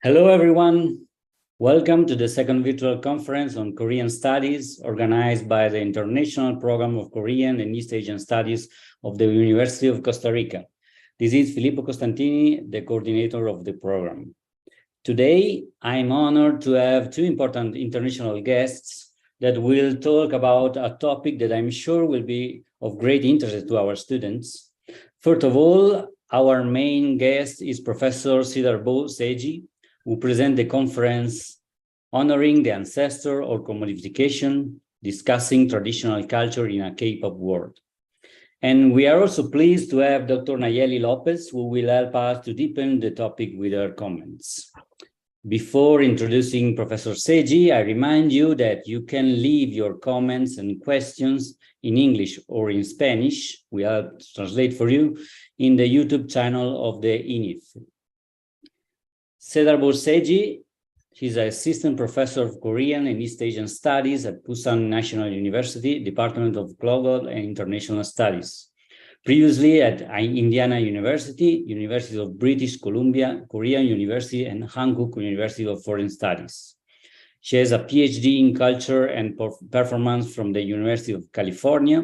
Hello, everyone. Welcome to the second virtual conference on Korean Studies, organized by the International Program of Korean and East Asian Studies of the University of Costa Rica. This is Filippo Costantini, the coordinator of the program. Today, I'm honored to have two important international guests that will talk about a topic that I'm sure will be of great interest to our students. First of all, our main guest is Professor Sidarbo Seji, who present the conference honoring the ancestor or commodification, discussing traditional culture in a K-pop world. And we are also pleased to have Dr. Nayeli Lopez, who will help us to deepen the topic with her comments. Before introducing Professor Seji, I remind you that you can leave your comments and questions in English or in Spanish, we'll translate for you, in the YouTube channel of the INIF. Sidarbo Seji, he's an assistant professor of Korean and East Asian Studies at Busan National University, Department of Global and International Studies. Previously at Indiana University, University of British Columbia, Korean University, and Hankuk University of Foreign Studies. She has a PhD in culture and performance from the University of California.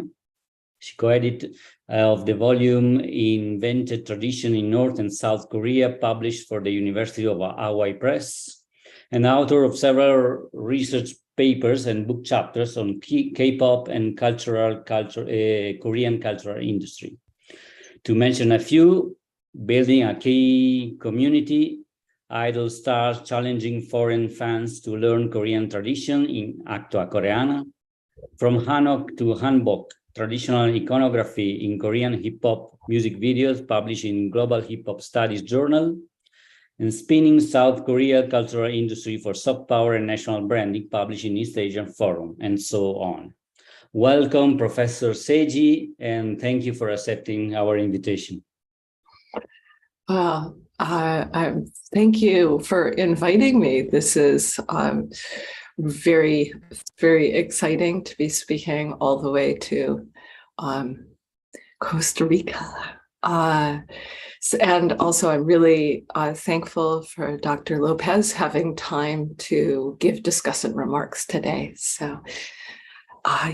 She co-edited of the volume Invented Tradition in North and South Korea, published for the University of Hawaii Press, and author of several research papers and book chapters on K-pop and Korean cultural industry. To mention a few, building a K community, idol stars challenging foreign fans to learn Korean tradition in Actua Koreana, from Hanok to Hanbok, traditional iconography in Korean hip-hop music videos published in Global Hip-Hop Studies Journal, and Spinning South Korea Cultural Industry for Soft Power and National Branding published in East Asian Forum, and so on. Welcome, Professor Seji, and thank you for accepting our invitation. Thank you for inviting me. This is very, very exciting to be speaking all the way to Costa Rica. And also I'm really thankful for Dr. Lopez having time to give discussant remarks today. So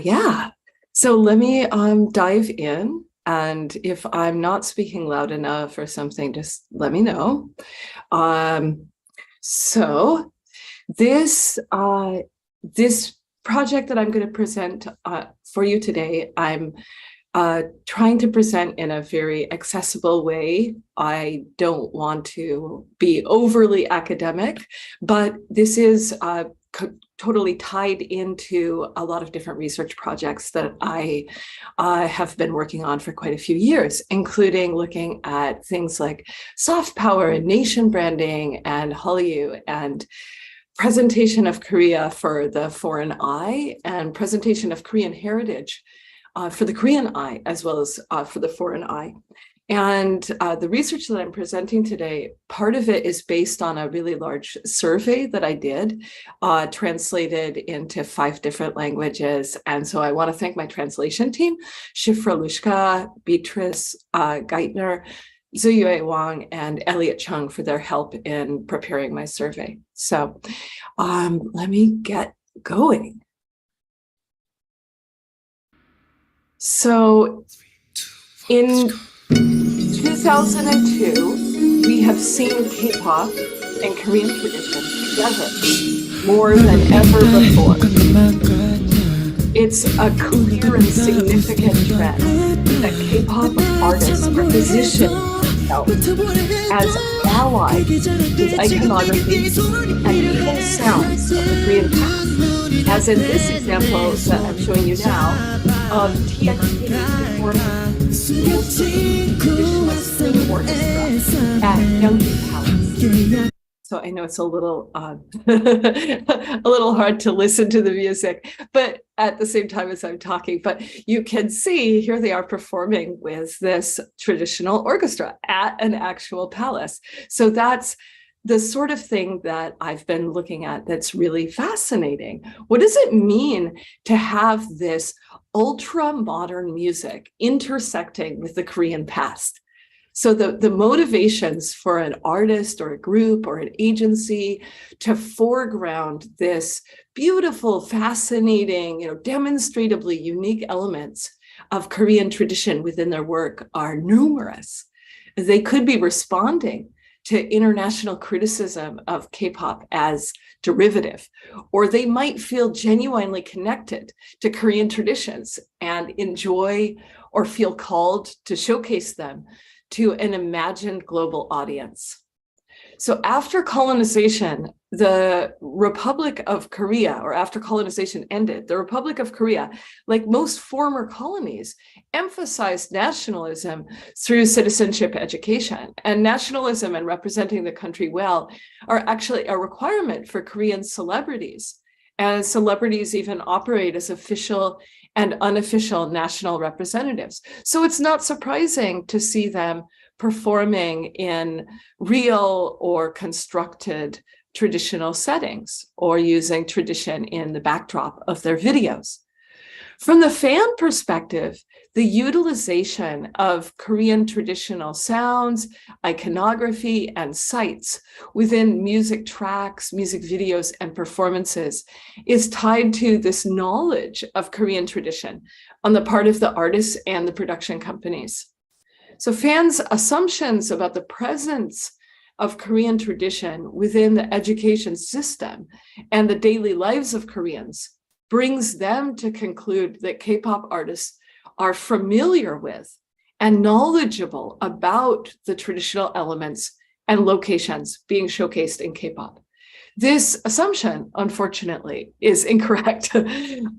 yeah, so let me dive in. And if I'm not speaking loud enough or something, just let me know. So this project that I'm going to present for you today, I'm trying to present in a very accessible way. I don't want to be overly academic, but this is totally tied into a lot of different research projects that I have been working on for quite a few years, including looking at things like soft power and nation branding and Hallyu and presentation of Korea for the foreign eye and presentation of Korean heritage for the Korean eye as well as for the foreign eye. And the research that I'm presenting today, part of it is based on a really large survey that I did, translated into 5 different languages. And so I want to thank my translation team, Shifra Lushka, Beatrice Geithner, Zuyue Wang, and Elliot Chung for their help in preparing my survey. So let me get going. So in 2002, we have seen K-pop and Korean tradition together more than ever before. It's a clear and significant trend that K-pop artists are positioning themselves as allies with iconography and even sounds of the Korean past. As in this example that I'm showing you now of TXT performing traditional string orchestra at Youngkin Palace. So I know it's a little a little hard to listen to the music, but at the same time as I'm talking, but you can see here they are performing with this traditional orchestra at an actual palace. So that's the sort of thing that I've been looking at that's really fascinating. What does it mean to have this ultra modern music intersecting with the Korean past? So the motivations for an artist or a group or an agency to foreground this beautiful, fascinating, demonstrably unique elements of Korean tradition within their work are numerous. They could be responding to international criticism of K-pop as derivative, or they might feel genuinely connected to Korean traditions and enjoy or feel called to showcase them to an imagined global audience. So after colonization, the Republic of Korea, or after colonization ended, the Republic of Korea, like most former colonies, emphasized nationalism through citizenship education. And nationalism and representing the country well are actually a requirement for Korean celebrities. And celebrities even operate as official and unofficial national representatives. So it's not surprising to see them performing in real or constructed traditional settings or using tradition in the backdrop of their videos. From the fan perspective, the utilization of Korean traditional sounds, iconography, and sites within music tracks, music videos, and performances is tied to this knowledge of Korean tradition on the part of the artists and the production companies. So fans' assumptions about the presence of Korean tradition within the education system and the daily lives of Koreans brings them to conclude that K-pop artists are familiar with and knowledgeable about the traditional elements and locations being showcased in K-pop. This assumption, unfortunately, is incorrect.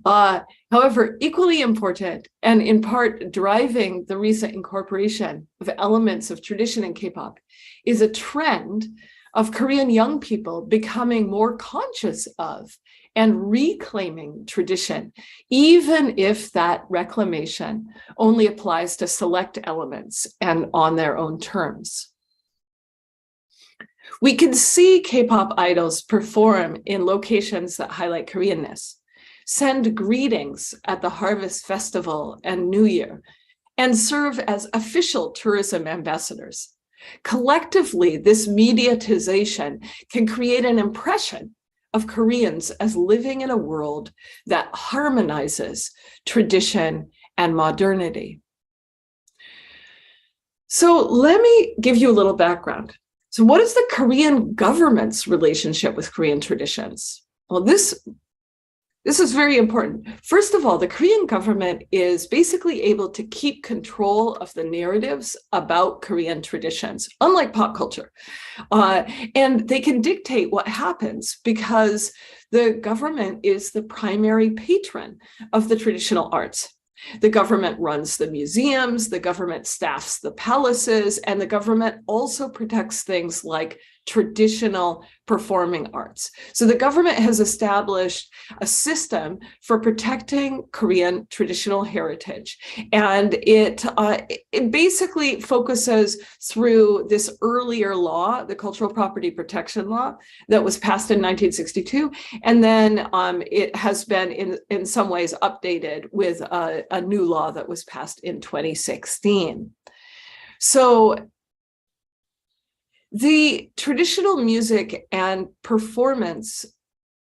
However, equally important, and in part driving the recent incorporation of elements of tradition in K-pop, is a trend of Korean young people becoming more conscious of and reclaiming tradition, even if that reclamation only applies to select elements and on their own terms. We can see K-pop idols perform in locations that highlight Koreanness, send greetings at the Harvest Festival and New Year, and serve as official tourism ambassadors. Collectively, this mediatization can create an impression of Koreans as living in a world that harmonizes tradition and modernity. So let me give you a little background. So what is the Korean government's relationship with Korean traditions? Well, this is very important. First of all, the Korean government is basically able to keep control of the narratives about Korean traditions, unlike pop culture. And they can dictate what happens because the government is the primary patron of the traditional arts. The government runs the museums, the government staffs the palaces, and the government also protects things like traditional performing arts. So the government has established a system for protecting Korean traditional heritage. And it basically focuses through this earlier law, the Cultural Property Protection Law, that was passed in 1962. And then it has been in some ways updated with a new law that was passed in 2016. So the traditional music and performance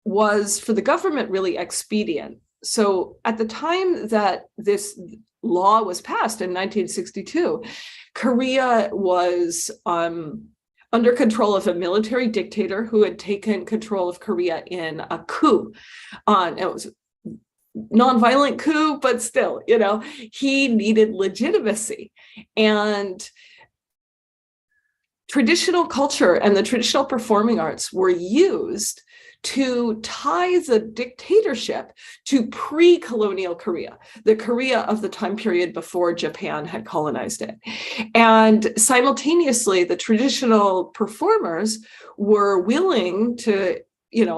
was, for the government, really expedient. So at the time that this law was passed in 1962, Korea was under control of a military dictator who had taken control of Korea in a coup. It was a nonviolent coup, but still, he needed legitimacy. And traditional culture and the traditional performing arts were used to tie the dictatorship to pre-colonial Korea, the Korea of the time period before Japan had colonized it. And simultaneously, the traditional performers were willing to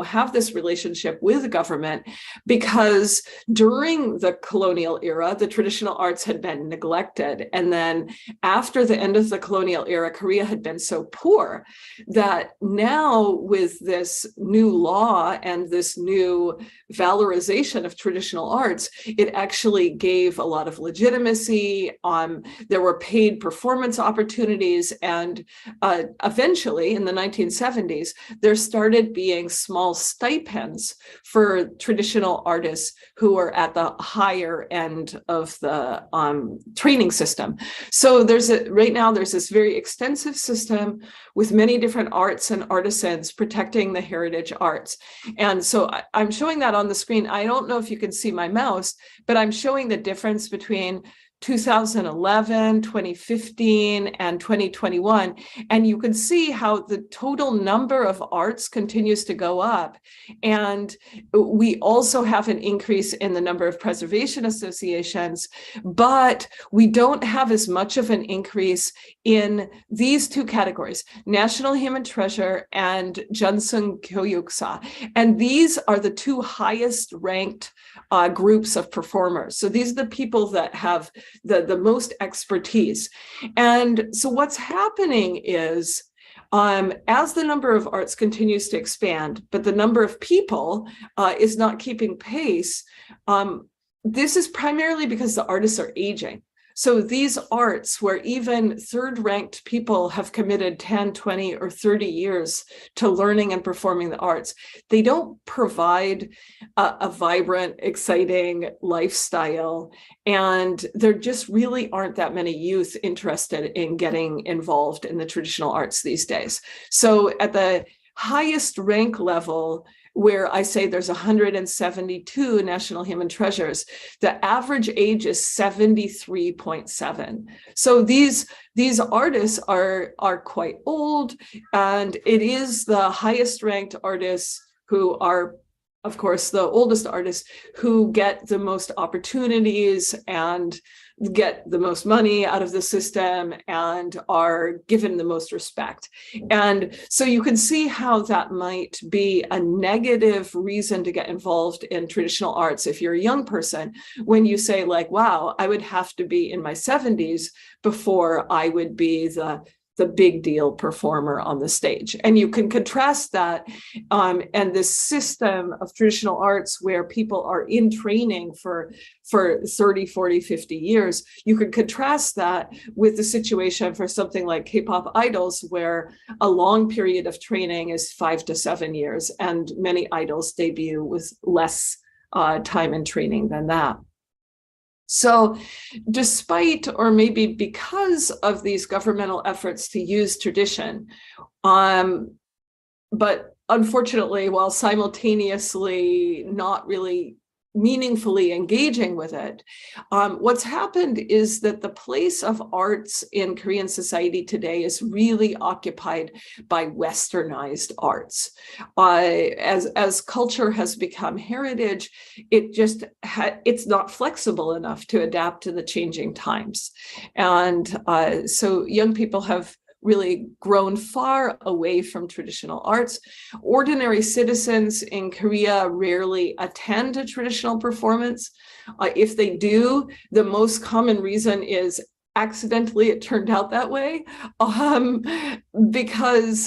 have this relationship with the government, because during the colonial era, the traditional arts had been neglected. And then after the end of the colonial era, Korea had been so poor that now with this new law and this new valorization of traditional arts, it actually gave a lot of legitimacy. There were paid performance opportunities, and eventually in the 1970s, there started being small stipends for traditional artists who are at the higher end of the training system. So right now there's this very extensive system with many different arts and artisans protecting the heritage arts. And so I'm showing that on the screen. I don't know if you can see my mouse, but I'm showing the difference between 2011, 2015, and 2021. And you can see how the total number of arts continues to go up. And we also have an increase in the number of preservation associations, but we don't have as much of an increase in these two categories, National Human Treasure and Jeonsung Gyoyuksa. And these are the two highest ranked groups of performers. So these are the people that have the most expertise. And so what's happening is, as the number of arts continues to expand, but the number of people is not keeping pace, this is primarily because the artists are aging. So these arts where even third-ranked people have committed 10, 20, or 30 years to learning and performing the arts, they don't provide a vibrant, exciting lifestyle. And there just really aren't that many youth interested in getting involved in the traditional arts these days. So at the highest rank level, where I say there's 172 national human treasures, the average age is 73.7. So these artists are quite old, and it is the highest ranked artists who are, of course, the oldest artists who get the most opportunities and get the most money out of the system and are given the most respect. And so you can see how that might be a negative reason to get involved in traditional arts if you're a young person, when you say like, wow, I would have to be in my 70s before I would be the big deal performer on the stage. And you can contrast that and this system of traditional arts where people are in training for 30, 40, 50 years. You can contrast that with the situation for something like K-pop idols, where a long period of training is 5 to 7 years, and many idols debut with less time and training than that. So despite, or maybe because of these governmental efforts to use tradition, but unfortunately, while simultaneously not really meaningfully engaging with it, what's happened is that the place of arts in Korean society today is really occupied by westernized arts. As culture has become heritage, it's not flexible enough to adapt to the changing times. And so young people have really grown far away from traditional arts. Ordinary citizens in Korea rarely attend a traditional performance. If they do, the most common reason is accidentally it turned out that way, because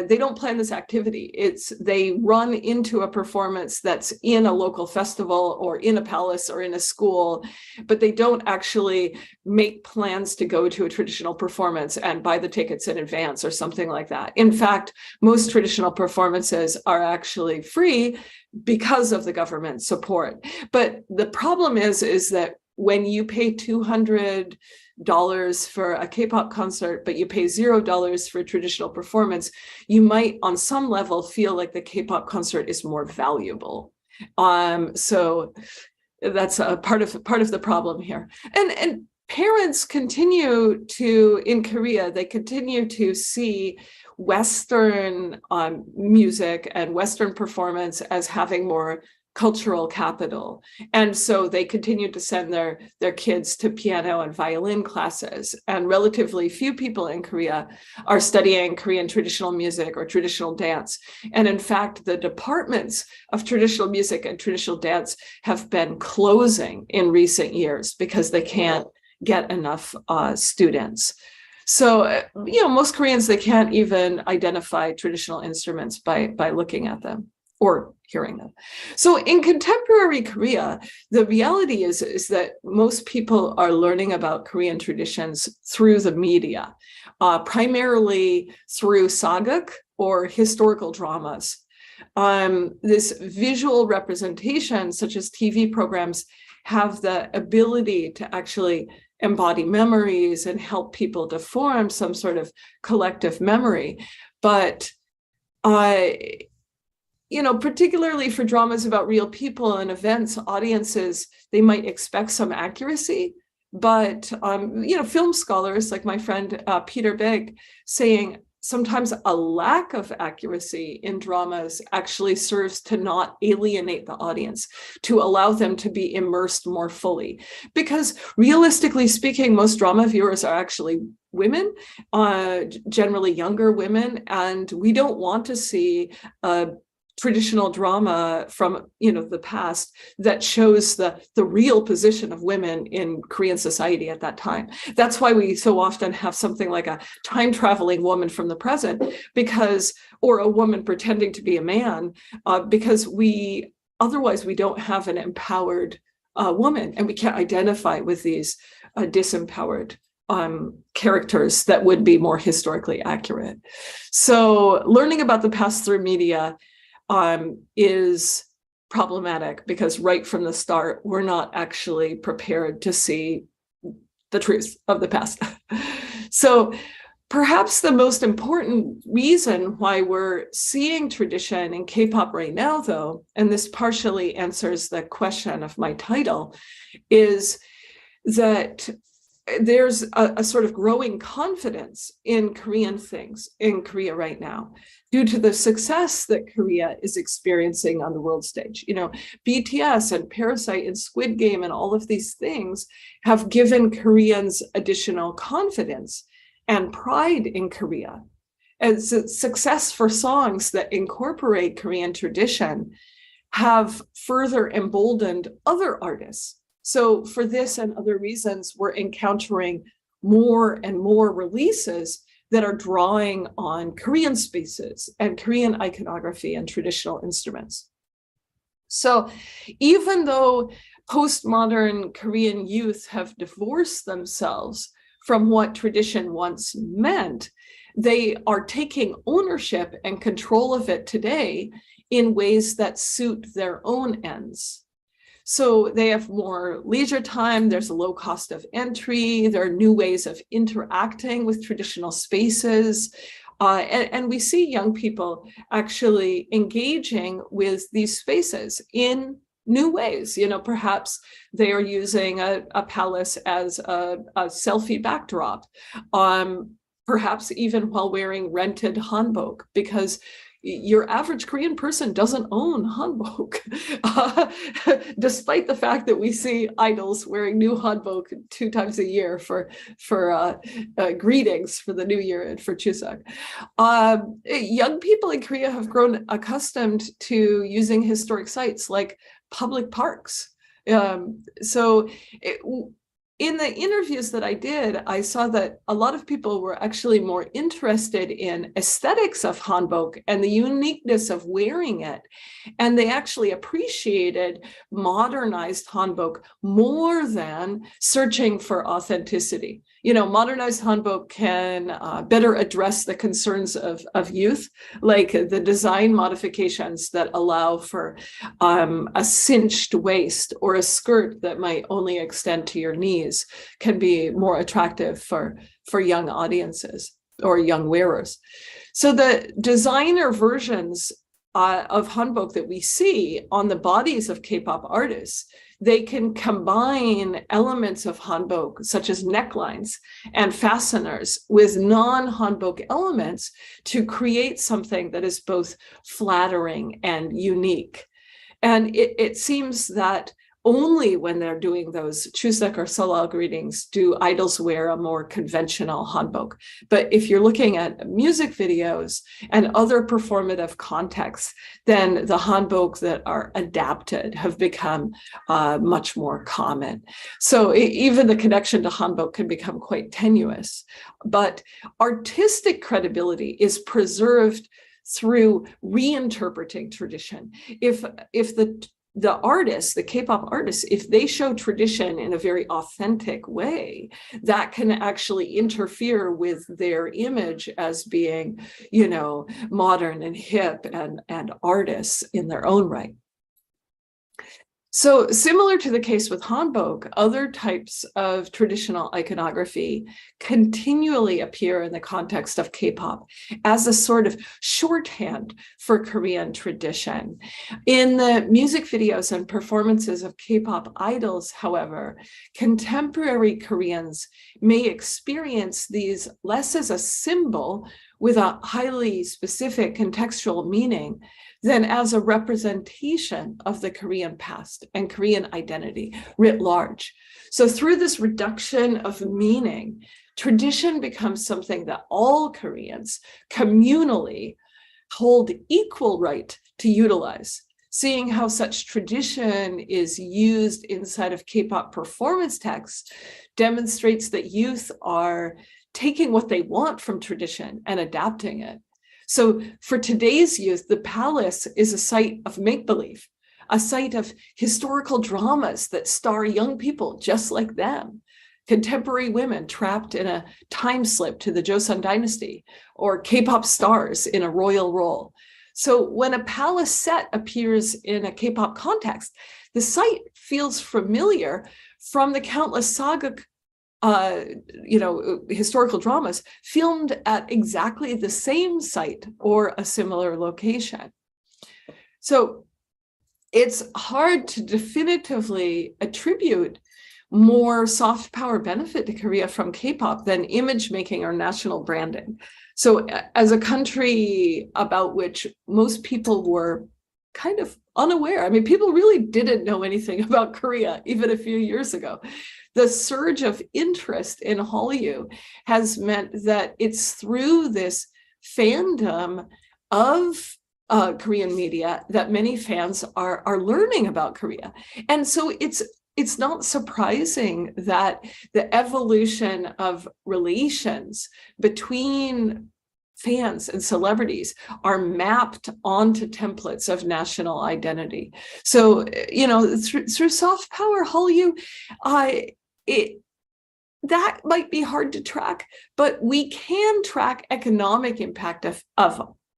they don't plan this activity. They run into a performance that's in a local festival or in a palace or in a school, but they don't actually make plans to go to a traditional performance and buy the tickets in advance or something like that. In fact, most traditional performances are actually free because of the government support. But the problem is that when you pay $200 for a K-pop concert, but you pay $0 for a traditional performance, you might on some level feel like the K-pop concert is more valuable. So that's a part of the problem here. And parents continue to, in Korea, they continue to see Western music and Western performance as having more cultural capital. And so they continued to send their kids to piano and violin classes. And relatively few people in Korea are studying Korean traditional music or traditional dance. And in fact, the departments of traditional music and traditional dance have been closing in recent years because they can't get enough students. So, most Koreans, they can't even identify traditional instruments by looking at them or hearing them. So in contemporary Korea, the reality is that most people are learning about Korean traditions through the media, primarily through saguk or historical dramas. This visual representation, such as TV programs, have the ability to actually embody memories and help people to form some sort of collective memory. But particularly for dramas about real people and events, audiences, they might expect some accuracy. But, film scholars like my friend Peter Big saying sometimes a lack of accuracy in dramas actually serves to not alienate the audience, to allow them to be immersed more fully. Because realistically speaking, most drama viewers are actually women, generally younger women, and we don't want to see traditional drama from the past that shows the real position of women in Korean society at that time. That's why we so often have something like a time traveling woman from the present, or a woman pretending to be a man, because otherwise we don't have an empowered woman, and we can't identify with these disempowered characters that would be more historically accurate. So learning about the past through media is problematic because right from the start, we're not actually prepared to see the truth of the past. So perhaps the most important reason why we're seeing tradition in K-pop right now, though, and this partially answers the question of my title, is that there's a sort of growing confidence in Korean things in Korea right now due to the success that Korea is experiencing on the world stage. BTS and Parasite and Squid Game and all of these things have given Koreans additional confidence and pride in Korea. As a success for songs that incorporate Korean tradition have further emboldened other artists. So for this and other reasons, we're encountering more and more releases that are drawing on Korean spaces and Korean iconography and traditional instruments. So even though postmodern Korean youth have divorced themselves from what tradition once meant, they are taking ownership and control of it today in ways that suit their own ends. So they have more leisure time, there's a low cost of entry, there are new ways of interacting with traditional spaces, and we see young people actually engaging with these spaces in new ways. Perhaps they are using a palace as a selfie backdrop, perhaps even while wearing rented hanbok, because your average Korean person doesn't own hanbok, despite the fact that we see idols wearing new hanbok 2 times a year for greetings for the new year and for Chuseok. Young people in Korea have grown accustomed to using historic sites like public parks. In the interviews that I did, I saw that a lot of people were actually more interested in aesthetics of hanbok and the uniqueness of wearing it. And they actually appreciated modernized hanbok more than searching for authenticity. Modernized hanbok can better address the concerns of youth, like the design modifications that allow for a cinched waist or a skirt that might only extend to your knees can be more attractive for young audiences or young wearers. So the designer versions of hanbok that we see on the bodies of K-pop artists, they can combine elements of hanbok, such as necklines and fasteners, with non-hanbok elements to create something that is both flattering and unique. And it seems that only when they're doing those chuseok or solal greetings do idols wear a more conventional hanbok. But if you're looking at music videos and other performative contexts, then the hanbok that are adapted have become much more common. So even the connection to hanbok can become quite tenuous. But artistic credibility is preserved through reinterpreting tradition. If the artists, the K-pop artists, if they show tradition in a very authentic way, that can actually interfere with their image as being, modern and hip and artists in their own right. So similar to the case with hanbok, other types of traditional iconography continually appear in the context of K-pop as a sort of shorthand for Korean tradition. In the music videos and performances of K-pop idols, however, contemporary Koreans may experience these less as a symbol with a highly specific contextual meaning than as a representation of the Korean past and Korean identity writ large. So through this reduction of meaning, tradition becomes something that all Koreans communally hold equal right to utilize. Seeing how such tradition is used inside of K-pop performance texts demonstrates that youth are taking what they want from tradition and adapting it. So for today's youth, the palace is a site of make-believe, a site of historical dramas that star young people just like them, contemporary women trapped in a time slip to the Joseon dynasty, or K-pop stars in a royal role. So when a palace set appears in a K-pop context, the site feels familiar from the countless saga historical dramas filmed at exactly the same site or a similar location. So it's hard to definitively attribute more soft power benefit to Korea from K-pop than image making or national branding. So as a country about which most people were kind of unaware, I mean, people really didn't know anything about Korea even a few years ago. The surge of interest in Hallyu has meant that it's through this fandom of Korean media that many fans are learning about Korea. And so it's not surprising that the evolution of relations between fans and celebrities are mapped onto templates of national identity. So, through soft power, Hallyu, that might be hard to track, but we can track economic impact of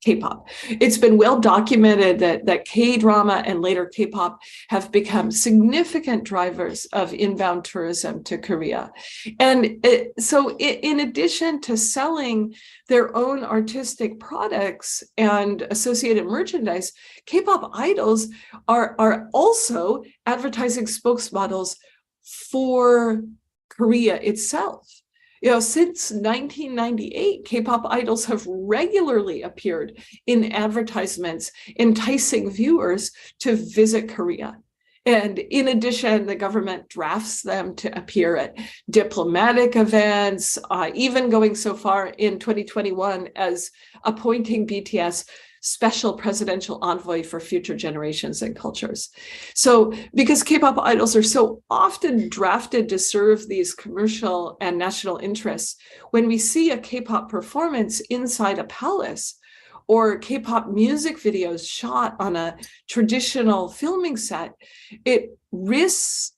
K-pop. It's been well documented that K-drama and later K-pop have become significant drivers of inbound tourism to Korea. And so in addition to selling their own artistic products and associated merchandise, K-pop idols are also advertising spokesmodels for Korea itself. Since 1998, K-pop idols have regularly appeared in advertisements enticing viewers to visit Korea. And in addition, the government drafts them to appear at diplomatic events, even going so far in 2021 as appointing BTS special presidential envoy for future generations and cultures. So because K-pop idols are so often drafted to serve these commercial and national interests, when we see a K-pop performance inside a palace or K-pop music videos shot on a traditional filming set, it risks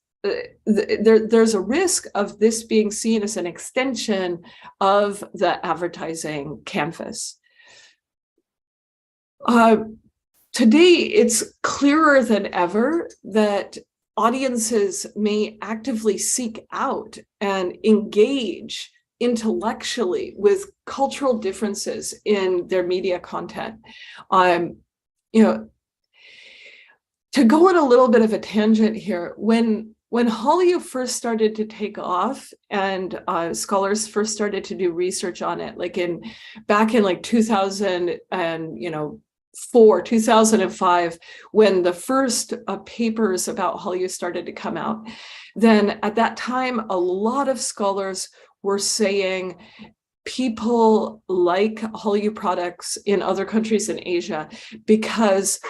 there's a risk of this being seen as an extension of the advertising canvas. Today, it's clearer than ever that audiences may actively seek out and engage intellectually with cultural differences in their media content. To go on a little bit of a tangent here, when Hallyu first started to take off and scholars first started to do research on it, back in 2000 and 2005, when the first papers about Hallyu started to come out, then at that time, a lot of scholars were saying people like Hallyu products in other countries in Asia because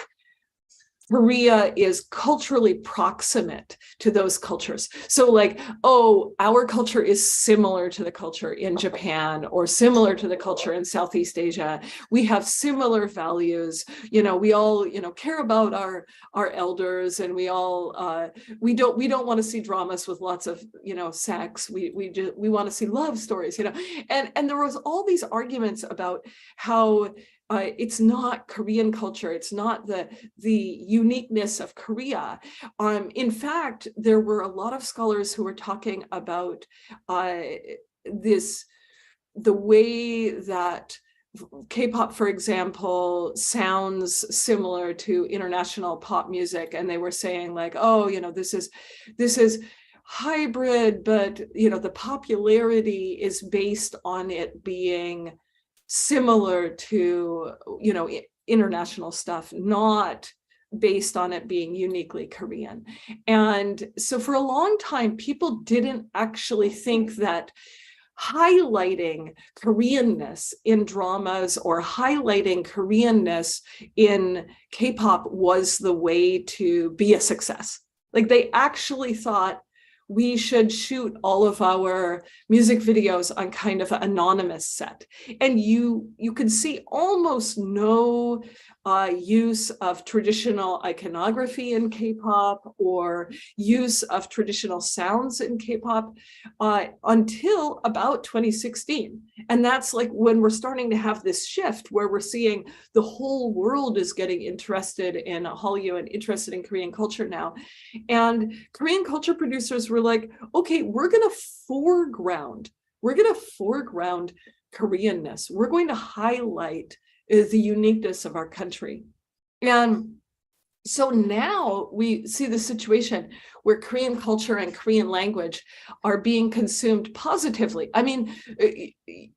Korea is culturally proximate to those cultures. So like, oh, our culture is similar to the culture in Japan or similar to the culture in Southeast Asia. We have similar values. We all, care about our elders, and we all, we don't want to see dramas with lots of, sex. We want to see love stories, and there was all these arguments about how it's not Korean culture. It's not the uniqueness of Korea. In fact, there were a lot of scholars who were talking about the way that K-pop, for example, sounds similar to international pop music, and they were saying like, oh, this is hybrid, but the popularity is based on it being similar to, international stuff, not based on it being uniquely Korean. And so for a long time, people didn't actually think that highlighting Koreanness in dramas or highlighting Koreanness in K-pop was the way to be a success. Like, they actually thought we should shoot all of our music videos on kind of an anonymous set. And you can see almost no use of traditional iconography in K-pop or use of traditional sounds in K-pop until about 2016. And that's like when we're starting to have this shift where we're seeing the whole world is getting interested in Hallyu and interested in Korean culture now. And Korean culture producers were like, okay, we're going to foreground Koreanness. We're going to highlight the uniqueness of our country. And so now we see the situation where Korean culture and Korean language are being consumed positively. I mean,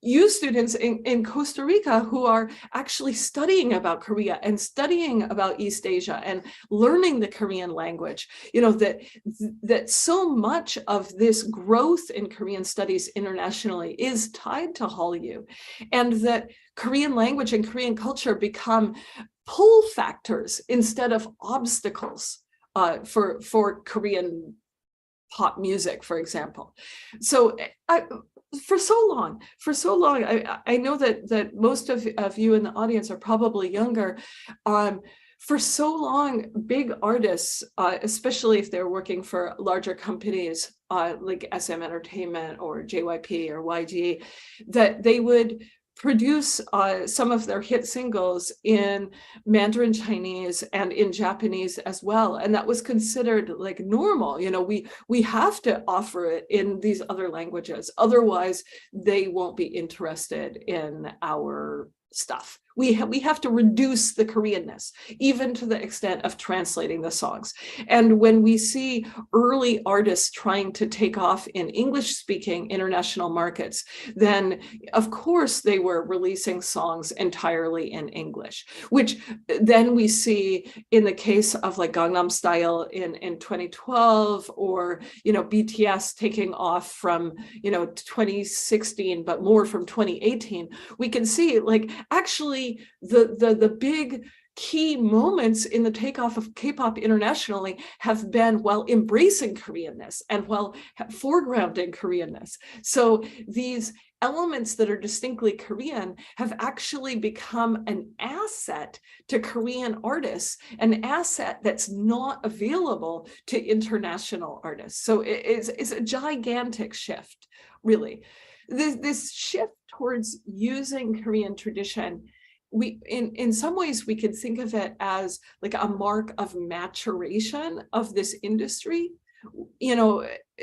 you students in Costa Rica who are actually studying about Korea and studying about East Asia and learning the Korean language, that so much of this growth in Korean studies internationally is tied to Hallyu, and that Korean language and Korean culture become pull factors instead of obstacles for Korean pop music, for example. So for so long, I know that most of you in the audience are probably younger. For so long, big artists, especially if they're working for larger companies like SM Entertainment or JYP or YG, that they would produce some of their hit singles in Mandarin Chinese and in Japanese as well. And that was considered like normal. We have to offer it in these other languages. Otherwise, they won't be interested in our stuff. We have to reduce the Koreanness, even to the extent of translating the songs. And when we see early artists trying to take off in English-speaking international markets, then of course they were releasing songs entirely in English, which then we see in the case of like Gangnam Style in 2012, or BTS taking off from 2016, but more from 2018. We can see like actually the big key moments in the takeoff of K-pop internationally have been while embracing Koreanness and while foregrounding Koreanness. So these elements that are distinctly Korean have actually become an asset to Korean artists, an asset that's not available to international artists. So it's a gigantic shift, really. This shift towards using Korean tradition, in some ways we could think of it as like a mark of maturation of this industry.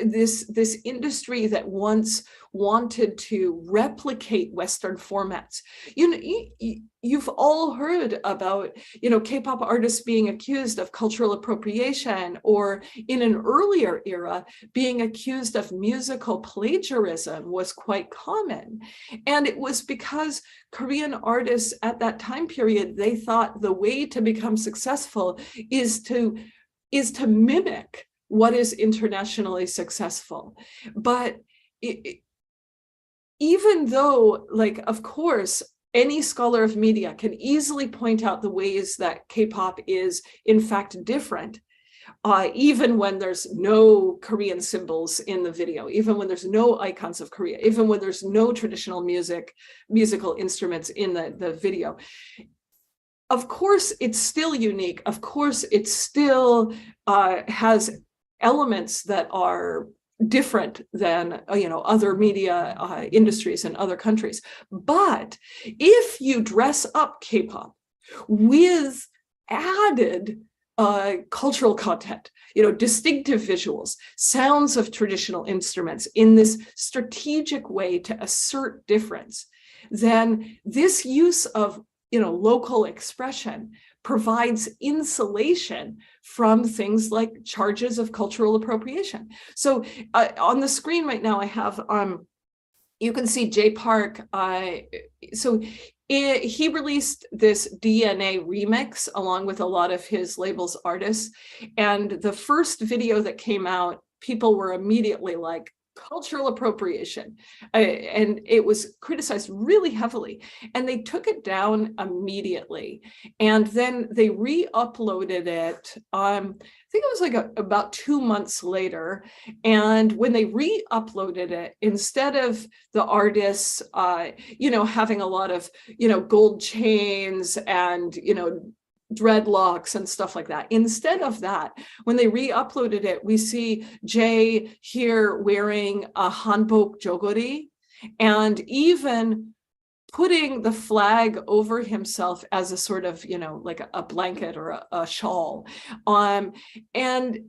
this industry that once wanted to replicate Western formats. You've all heard about, K-pop artists being accused of cultural appropriation, or in an earlier era, being accused of musical plagiarism was quite common. And it was because Korean artists at that time period, they thought the way to become successful is to mimic what is internationally successful. But even though, of course, any scholar of media can easily point out the ways that K-pop is in fact different, even when there's no Korean symbols in the video, even when there's no icons of Korea, even when there's no traditional musical instruments in the video. Of course, it's still unique. Of course, it still has elements that are different than other media industries in other countries. But if you dress up K-pop with added cultural content, distinctive visuals, sounds of traditional instruments in this strategic way to assert difference, then this use of local expression provides insulation from things like charges of cultural appropriation. So on the screen right now, I have, you can see Jay Park. He released this DNA remix along with a lot of his label's artists. And the first video that came out, people were immediately like, cultural appropriation, and it was criticized really heavily, and they took it down immediately, and then they re-uploaded it. I think it was about 2 months later, and when they re-uploaded it, instead of the artists having a lot of gold chains and dreadlocks and stuff like that. Instead of that, when they re-uploaded it, we see Jay here wearing a hanbok jogori and even putting the flag over himself as a sort of, like a blanket or a shawl. And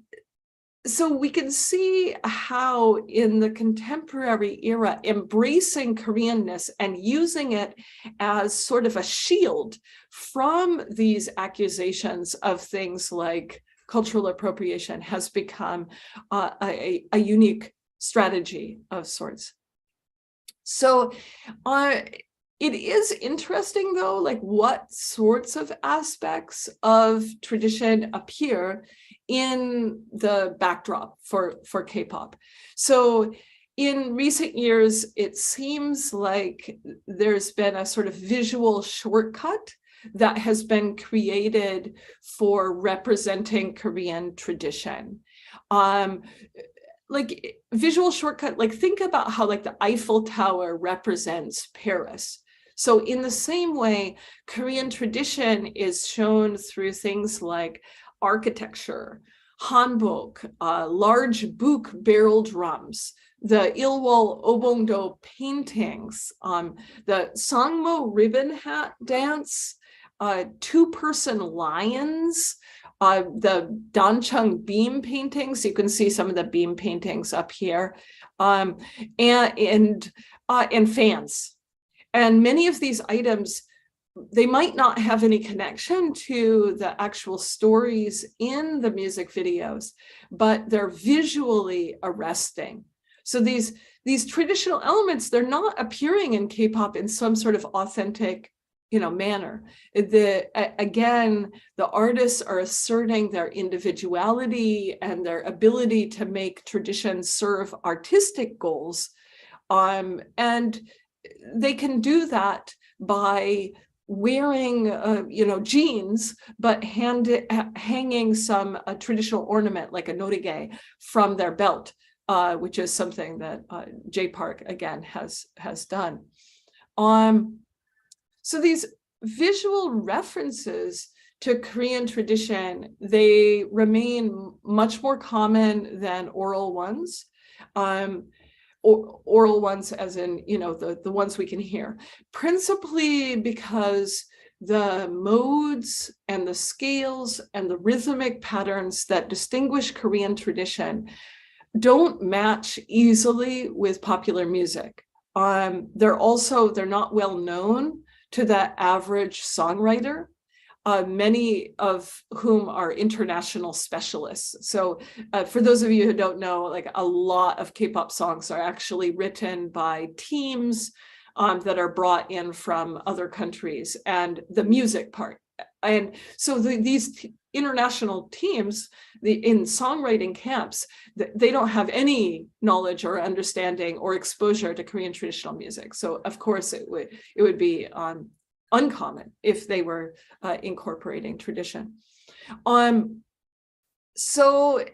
so we can see how in the contemporary era, embracing Koreanness and using it as sort of a shield from these accusations of things like cultural appropriation has become a unique strategy of sorts. So it is interesting, though, like what sorts of aspects of tradition appear in the backdrop for K-pop. So in recent years, it seems like there's been a sort of visual shortcut that has been created for representing Korean tradition. Like visual shortcut, like think about how like the Eiffel Tower represents Paris. So in the same way, Korean tradition is shown through things like architecture, hanbok, large buk barrel drums, the Ilwol Obongdo paintings, the Sangmo ribbon hat dance, two-person lions, the Dancheong beam paintings. You can see some of the beam paintings up here, and fans. And many of these items, they might not have any connection to the actual stories in the music videos, but they're visually arresting. So these traditional elements, they're not appearing in K-pop in some sort of authentic manner. Again, the artists are asserting their individuality and their ability to make tradition serve artistic goals. And they can do that by wearing, jeans, but hanging some traditional ornament like a norige from their belt, which is something that Jay Park, again, has done. So these visual references to Korean tradition, they remain much more common than oral ones. Oral ones as in, the ones we can hear, principally because the modes and the scales and the rhythmic patterns that distinguish Korean tradition don't match easily with popular music. They're not well known to the average songwriter, many of whom are international specialists. So for those of you who don't know, like a lot of K-pop songs are actually written by teams that are brought in from other countries, and the music part. And so these international teams in songwriting camps, they don't have any knowledge or understanding or exposure to Korean traditional music. So of course it would be uncommon if they were incorporating tradition. So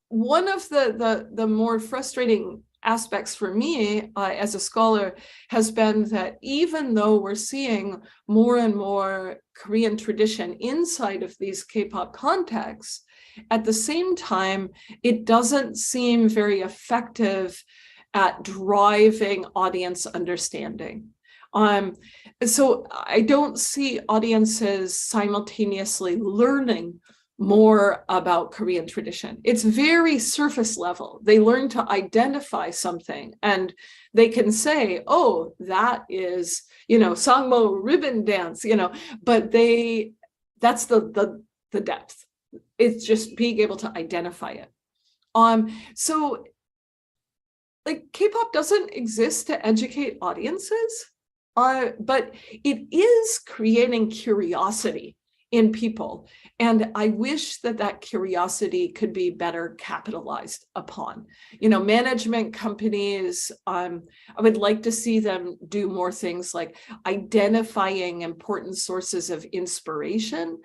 one of the more frustrating aspects for me as a scholar has been that even though we're seeing more and more Korean tradition inside of these K-pop contexts, at the same time, it doesn't seem very effective at driving audience understanding. So I don't see audiences simultaneously learning more about Korean tradition. It's very surface level. They learn to identify something and they can say, oh, that is, Sangmo ribbon dance, but that's the depth. It's just being able to identify it. So like K-pop doesn't exist to educate audiences, but it is creating curiosity in people. And I wish that curiosity could be better capitalized upon. Management companies, I would like to see them do more things like identifying important sources of inspiration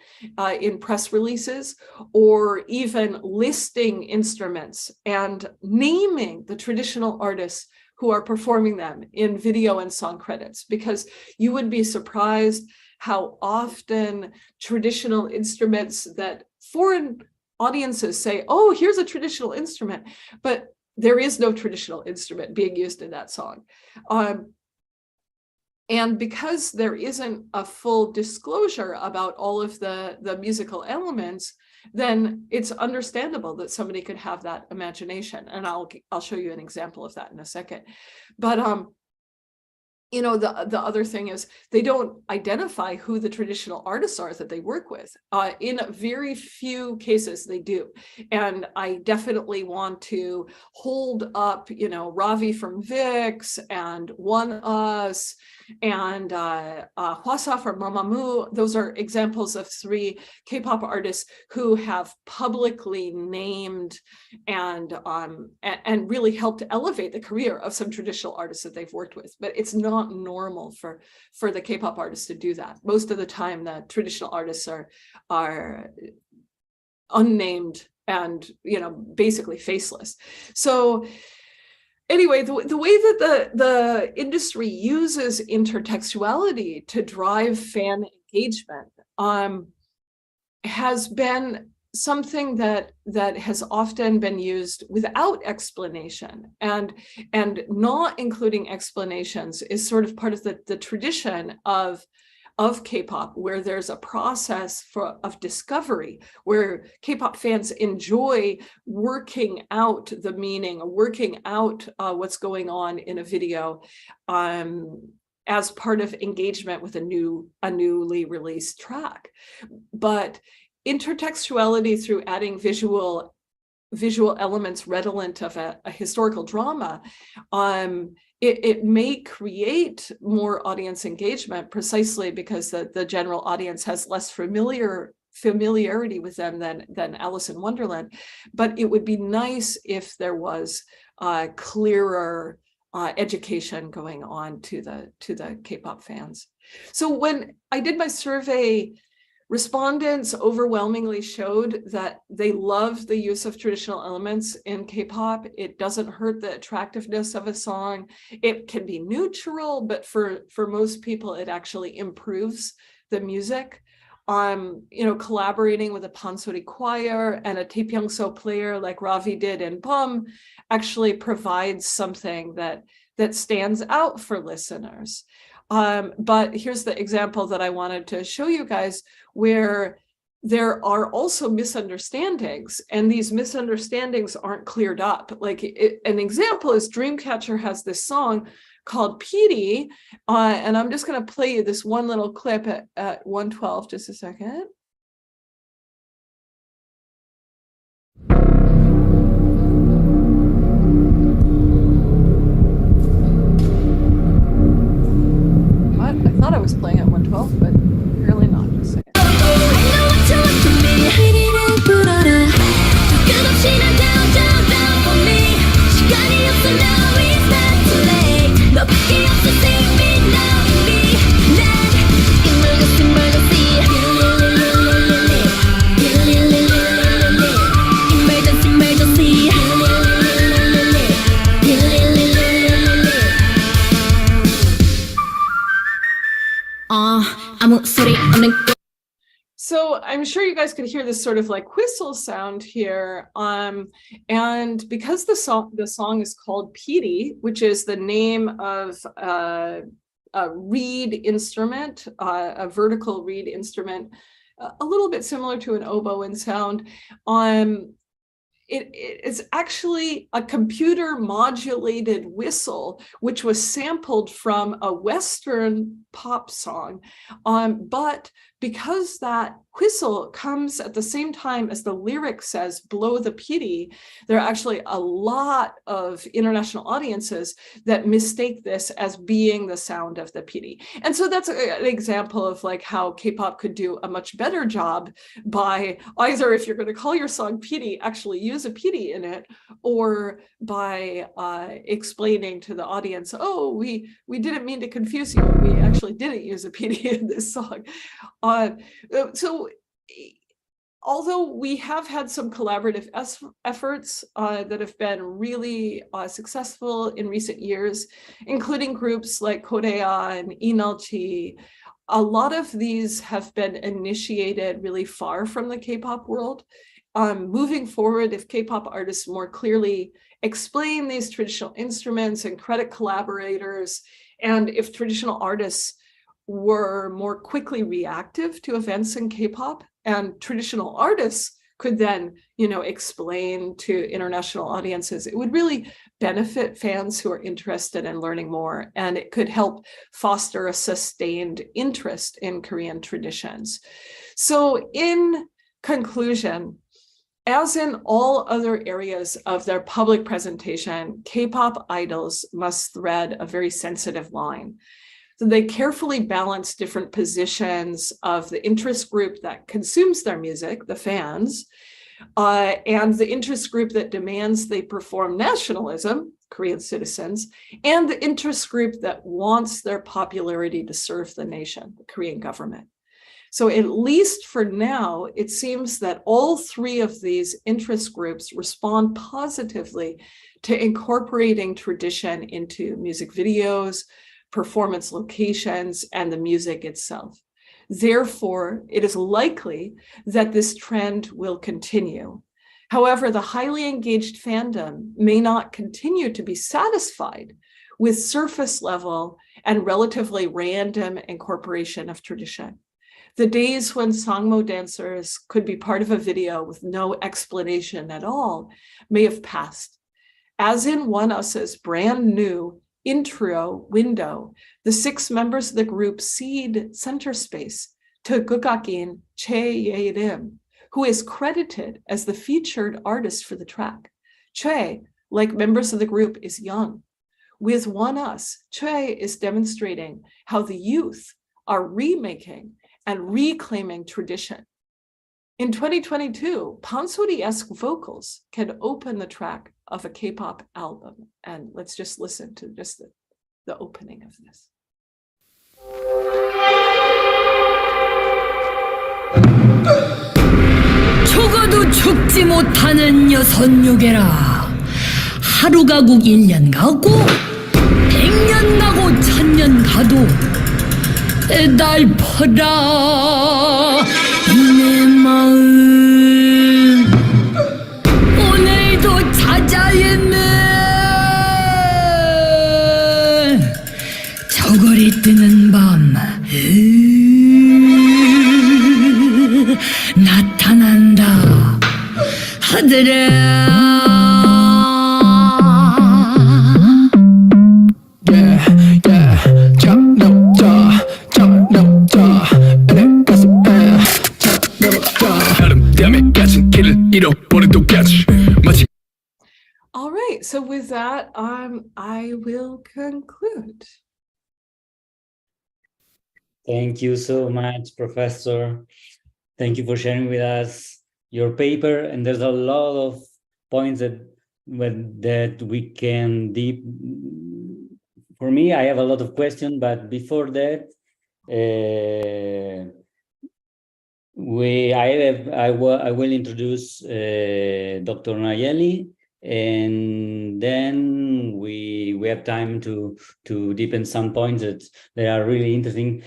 in press releases, or even listing instruments and naming the traditional artists who are performing them in video and song credits, because you would be surprised how often traditional instruments that foreign audiences say, oh, here's a traditional instrument, but there is no traditional instrument being used in that song. And because there isn't a full disclosure about all of the musical elements, then it's understandable that somebody could have that imagination. And I'll show you an example of that in a second. But the other thing is they don't identify who the traditional artists are that they work with. In very few cases they do. And I definitely want to hold up, Ravi from VIX and One Us and Hwasa from Mamamoo. Those are examples of 3 K-pop artists who have publicly named and really helped elevate the career of some traditional artists that they've worked with. But it's not normal for the K-pop artists to do that. Most of the time, the traditional artists are unnamed and basically faceless. So anyway, the way that the industry uses intertextuality to drive fan engagement has been something that has often been used without explanation, and not including explanations is sort of part of the tradition of K-pop, where there's a process of discovery, where K-pop fans enjoy working out the meaning, or working out what's going on in a video as part of engagement with a newly released track. But intertextuality through adding visual elements redolent of a historical drama, it may create more audience engagement precisely because the general audience has less familiarity with them than Alice in Wonderland. But it would be nice if there was clearer education going on to the K-pop fans. So when I did my survey, respondents overwhelmingly showed that they love the use of traditional elements in K-pop. It doesn't hurt the attractiveness of a song. It can be neutral, but for most people, it actually improves the music. Collaborating with a pansori choir and a taepyeongso player like Ravi did in Bum actually provides something that stands out for listeners. But here's the example that I wanted to show you guys, where there are also misunderstandings, and these misunderstandings aren't cleared up. Like an example is Dreamcatcher has this song called Petey, and I'm just going to play you this one little clip at 1:12, just a second. What? I thought I was playing at 1:12, but apparently not. Just a second. So I'm sure you guys could hear this sort of like whistle sound here. And because the song is called Petey, which is the name of a reed instrument, a vertical reed instrument, a little bit similar to an oboe in sound. It's actually a computer modulated whistle, which was sampled from a Western pop song. But because that whistle comes at the same time as the lyric says, blow the Petey, there are actually a lot of international audiences that mistake this as being the sound of the Petey. And so that's an example of like how K-pop could do a much better job by either, if you're going to call your song Petey, actually use a Petey in it, or by explaining to the audience, oh, we didn't mean to confuse you. We actually didn't use a Petey in this song. So although we have had some collaborative efforts that have been really successful in recent years, including groups like Korea and INIF, a lot of these have been initiated really far from the K-pop world. Moving forward, if K-pop artists more clearly explain these traditional instruments and credit collaborators, and if traditional artists were more quickly reactive to events in K-pop, and traditional artists could then, explain to international audiences, it would really benefit fans who are interested in learning more, and it could help foster a sustained interest in Korean traditions. So in conclusion, as in all other areas of their public presentation, K-pop idols must thread a very sensitive line. So they carefully balance different positions of the interest group that consumes their music, the fans, and the interest group that demands they perform nationalism, Korean citizens, and the interest group that wants their popularity to serve the nation, the Korean government. So at least for now, it seems that all three of these interest groups respond positively to incorporating tradition into music videos, performance locations, and the music itself. Therefore, it is likely that this trend will continue. However, the highly engaged fandom may not continue to be satisfied with surface level and relatively random incorporation of tradition. The days when Sangmo dancers could be part of a video with no explanation at all may have passed. As in One Us's brand new intro window, the 6 members of the group cede center space to Gukakin Che Ye-rim, who is credited as the featured artist for the track. Che, like members of the group, is young. With One Us, Che is demonstrating how the youth are remaking and reclaiming tradition. In 2022, Pansori-esque vocals can open the track of a K-pop album. And let's just listen to just the opening of this. 죽어도 죽지 못하는 여선유계라. 하루가 국 1년 가고 100년 가고 1000년 가도 달퍼라 내 마음 오늘도 찾아있네 저고리 뜨는 All right, so with that, I will conclude. Thank you so much, Professor. Thank you for sharing with us your paper. And there's a lot of points that we can deep. For me, I have a lot of questions, but before that, I will introduce Dr. Nayeli, and then we have time to deepen some points that are really interesting.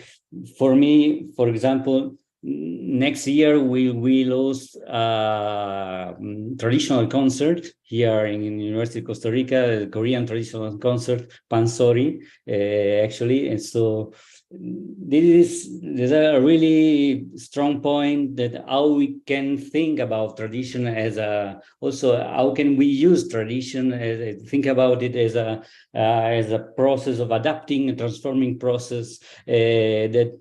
For me, for example, next year we will host a traditional concert here in University of Costa Rica, a Korean traditional concert, Pansori, actually, and so this is a really strong point that how we can think about tradition as also how can we use tradition think about it as a process of adapting and transforming process that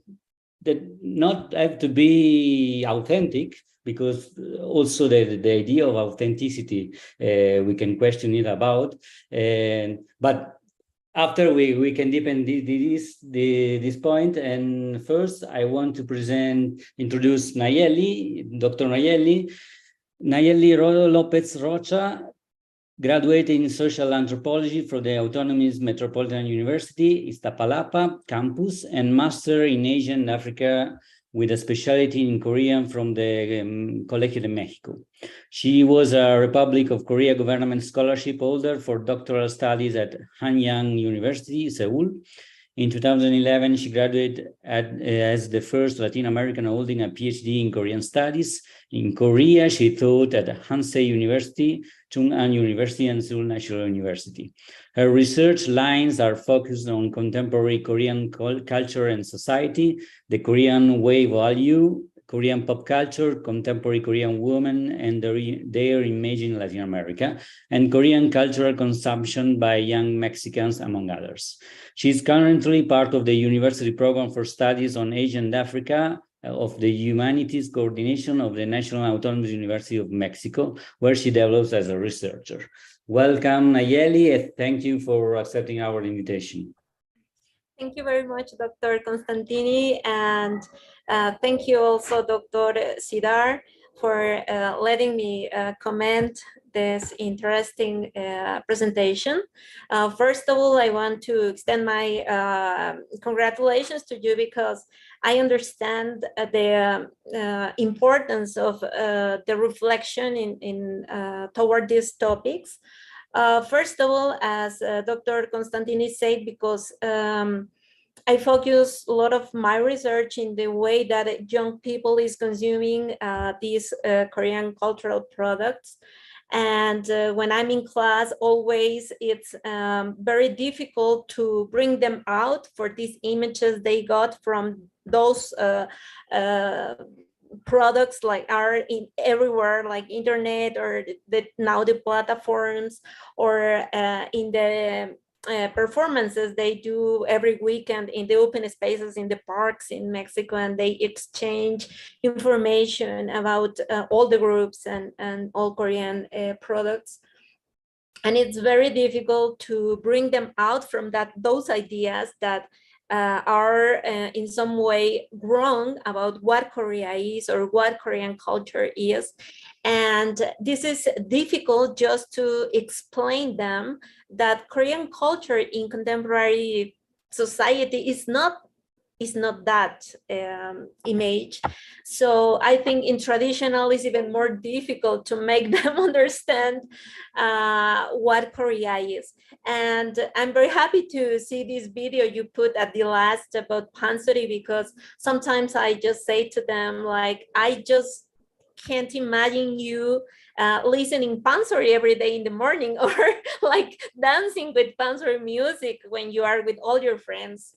not have to be authentic, because also the idea of authenticity we can question it about, but after we can deepen this point. And first, I want to introduce Nayeli, Dr. Nayeli Lopez Rocha, graduated in social anthropology from the Autonomous Metropolitan University, Iztapalapa campus, and master in Asia and Africa with a specialty in Korean from the Colegio de Mexico. She was a Republic of Korea government scholarship holder for doctoral studies at Hanyang University, Seoul. In 2011, she graduated as the first Latin American holding a PhD in Korean studies. In Korea, she taught at Hansei University, Chung-An University, and Seoul National University. Her research lines are focused on contemporary Korean culture and society, the Korean way value, Korean pop culture, contemporary Korean women and their image in Latin America, and Korean cultural consumption by young Mexicans, among others. She is currently part of the University Program for Studies on Asia and Africa of the Humanities Coordination of the National Autonomous University of Mexico, where she develops as a researcher. Welcome, Nayeli, and thank you for accepting our invitation. Thank you very much, Dr. Constantini, and thank you also, Dr. Sidar, for letting me comment this interesting presentation. First of all, I want to extend my congratulations to you, because I understand the importance of the reflection toward these topics. First of all, as Dr. Constantini said, because I focus a lot of my research in the way that young people is consuming these Korean cultural products. And when I'm in class, always it's very difficult to bring them out for these images they got from those products like are in everywhere, like internet or now the platforms, or in the performances they do every weekend in the open spaces in the parks in Mexico, and they exchange information about all the groups and all Korean products. And it's very difficult to bring them out from those ideas that are in some way wrong about what Korea is or what Korean culture is. And this is difficult just to explain them that Korean culture in contemporary society is not that image. So I think in traditional is even more difficult to make them understand what Korea is. And I'm very happy to see this video you put at the last about Pansori, because sometimes I just say to them, like, I just can't imagine you listening Pansori every day in the morning, or like dancing with Pansori music when you are with all your friends.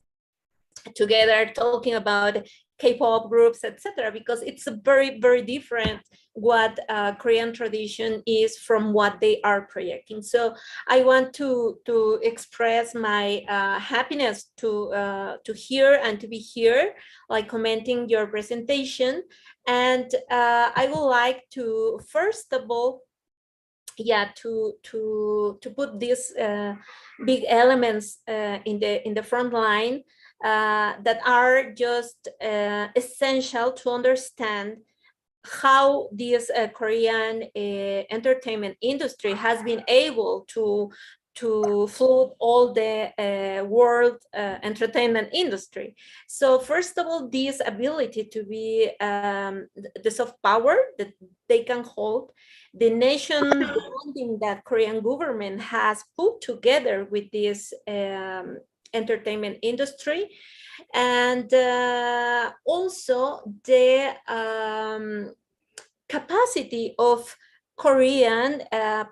together talking about K-pop groups, etc., because it's a very, very different what Korean tradition is from what they are projecting. So I want to express my happiness to hear and to be here, like commenting your presentation. And I would like to, first of all, to put these big elements in the front line that are just essential to understand how this Korean entertainment industry has been able to flood all the world entertainment industry. So first of all, this ability to be the soft power that they can hold, the nation bonding that Korean government has put together with this entertainment industry, and also the capacity of Korean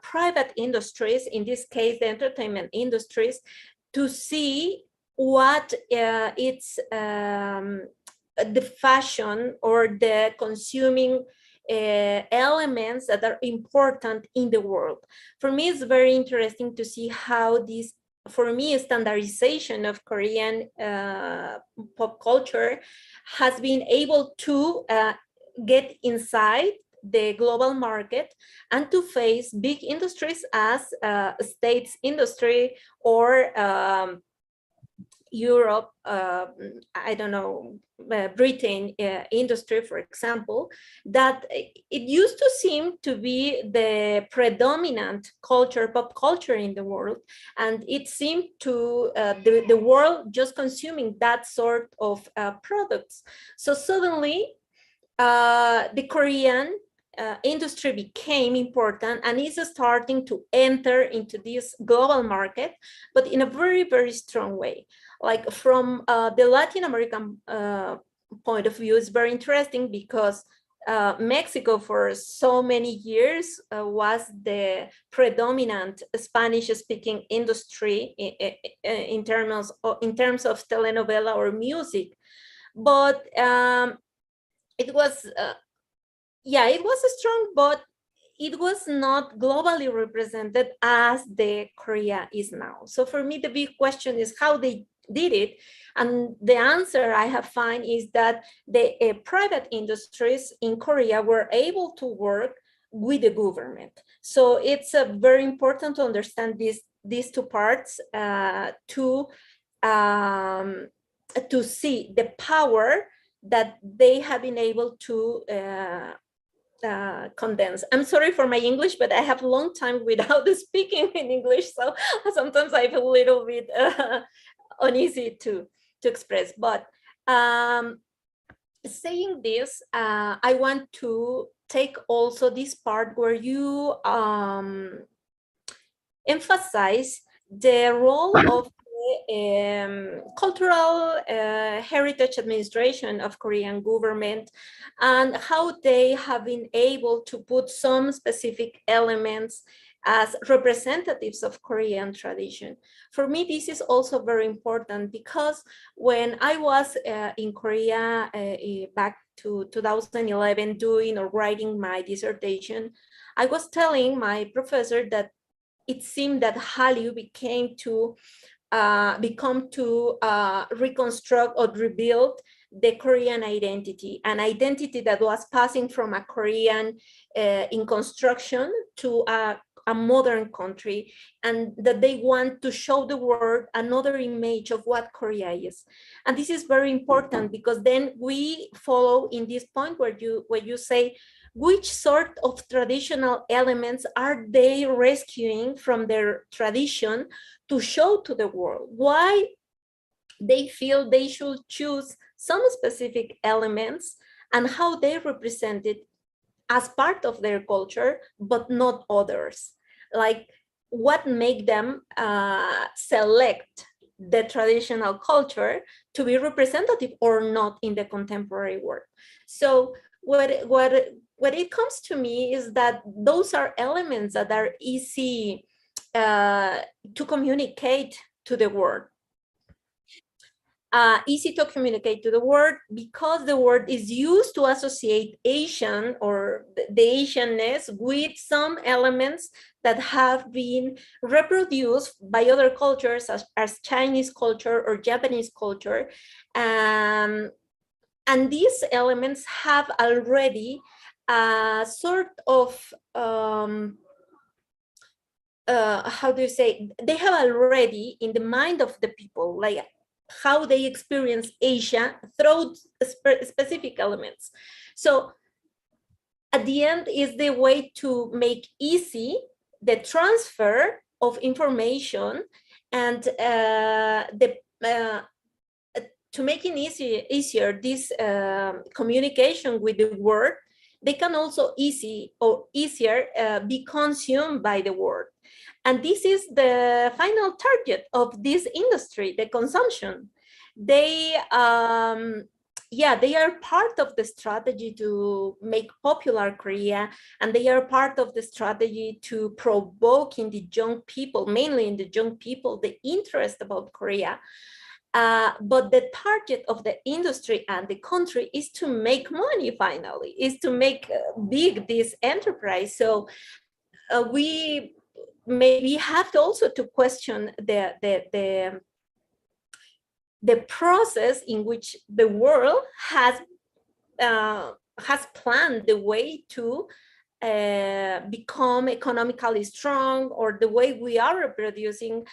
private industries, in this case the entertainment industries, to see what it's the fashion or the consuming elements that are important in the world. For me, it's very interesting to see how this, for me, standardization of Korean pop culture has been able to get inside the global market and to face big industries as States industry or Europe, I don't know, Britain industry, for example, that it used to seem to be the predominant culture, pop culture in the world. And it seemed to the world just consuming that sort of products. So suddenly the Korean industry became important and is starting to enter into this global market, but in a very, very strong way. Like from the Latin American point of view, is very interesting because Mexico for so many years was the predominant Spanish-speaking industry in terms of telenovela or music, but it was it was strong, but it was not globally represented as the Korea is now. So for me, the big question is how they did it. And the answer I have found is that the private industries in Korea were able to work with the government. So it's very important to understand these two parts to see the power that they have been able to condense. I'm sorry for my English, but I have a long time without speaking in English, so sometimes I feel a little bit uneasy to express. But saying this, I want to take also this part where you emphasize the role of the cultural heritage administration of Korean government and how they have been able to put some specific elements as representatives of Korean tradition. For me, this is also very important because when I was in Korea back to 2011 doing or writing my dissertation, I was telling my professor that it seemed that Hallyu become to reconstruct or rebuild the Korean identity, an identity that was passing from a Korean in construction to a modern country, and that they want to show the world another image of what Korea is. And this is very important because then we follow in this point where you say, which sort of traditional elements are they rescuing from their tradition to show to the world? Why they feel they should choose some specific elements and how they represent it as part of their culture, but not others. Like what make them select the traditional culture to be representative or not in the contemporary world. So what it comes to me is that those are elements that are easy to communicate to the world. easy to communicate to the world because the word is used to associate Asian or the Asianness with some elements that have been reproduced by other cultures as Chinese culture or Japanese culture. And these elements have already a sort of, how do you say, they have already in the mind of the people, like how they experience Asia through specific elements. So at the end is the way to make easy the transfer of information and to make it easier this communication with the world. They can also easier be consumed by the world. And this is the final target of this industry, the consumption. They are part of the strategy to make popular Korea, and they are part of the strategy to provoke in the young people, mainly in the young people, the interest about Korea. But the target of the industry and the country is to make money finally, is to make big this enterprise. So we maybe have to also to question the process in which the world has planned the way to become economically strong, or the way we are reproducing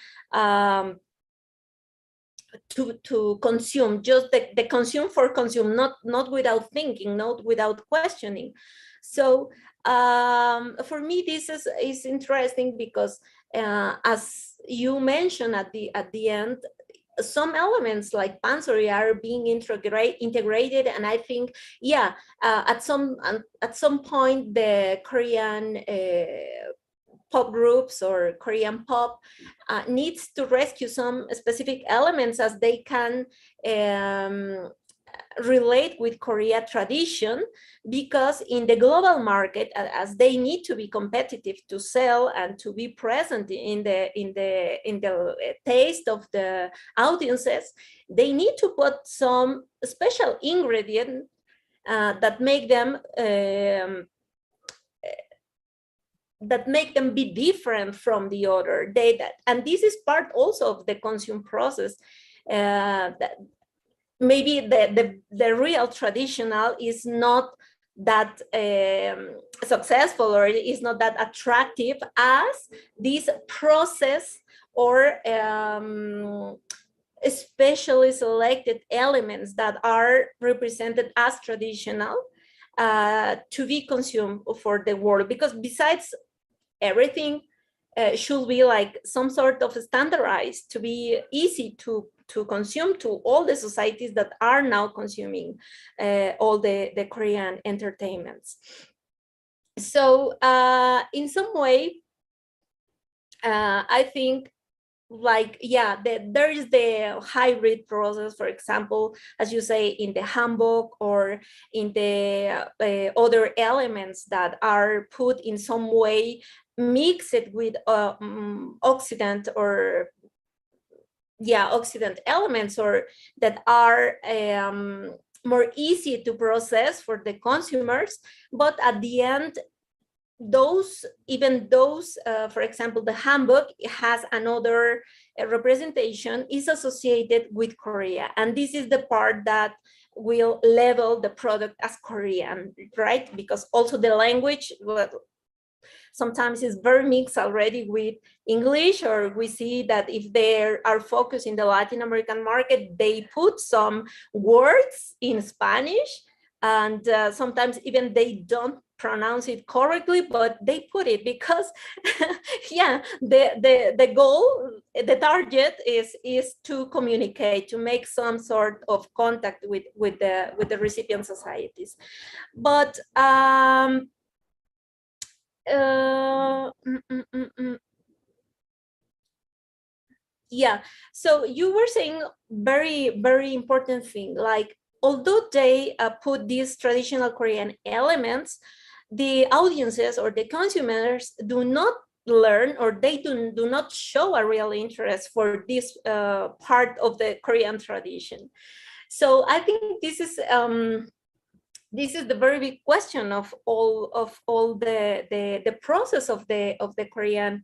to consume, just the consume for consume, not without thinking, not without questioning. So for me, this is interesting because as you mentioned at the end, some elements like Pansori are being integrated, and I think, yeah, at some point the Korean pop groups or Korean pop needs to rescue some specific elements as they can relate with Korea tradition, because in the global market, as they need to be competitive to sell and to be present in the taste of the audiences, they need to put some special ingredient that make them be different from the other. And this is part also of the consume process. That maybe the real traditional is not that successful, or is not that attractive as this process, or especially selected elements that are represented as traditional to be consumed for the world. Because besides everything should be like some sort of standardized to be easy to consume to all the societies that are now consuming all the Korean entertainments. So in some way, I think, like, yeah, there is the hybrid process, for example, as you say, in the handbook, or in the other elements that are put in some way mixed with Occident, or Occident elements, or that are more easy to process for the consumers. But at the end, even those, for example, the handbook has another representation, is associated with Korea. And this is the part that will label the product as Korean, right? Because also the language, sometimes is very mixed already with English, or we see that if they are focused in the Latin American market, they put some words in Spanish, and sometimes even they don't pronounce it correctly, but they put it because the goal, the target is to communicate, to make some sort of contact with the recipient societies. But so you were saying very, very important thing, like, although they put these traditional Korean elements, the audiences or the consumers do not learn, or they do not show a real interest for this part of the Korean tradition. So I think this is the very big question of all the process of the Korean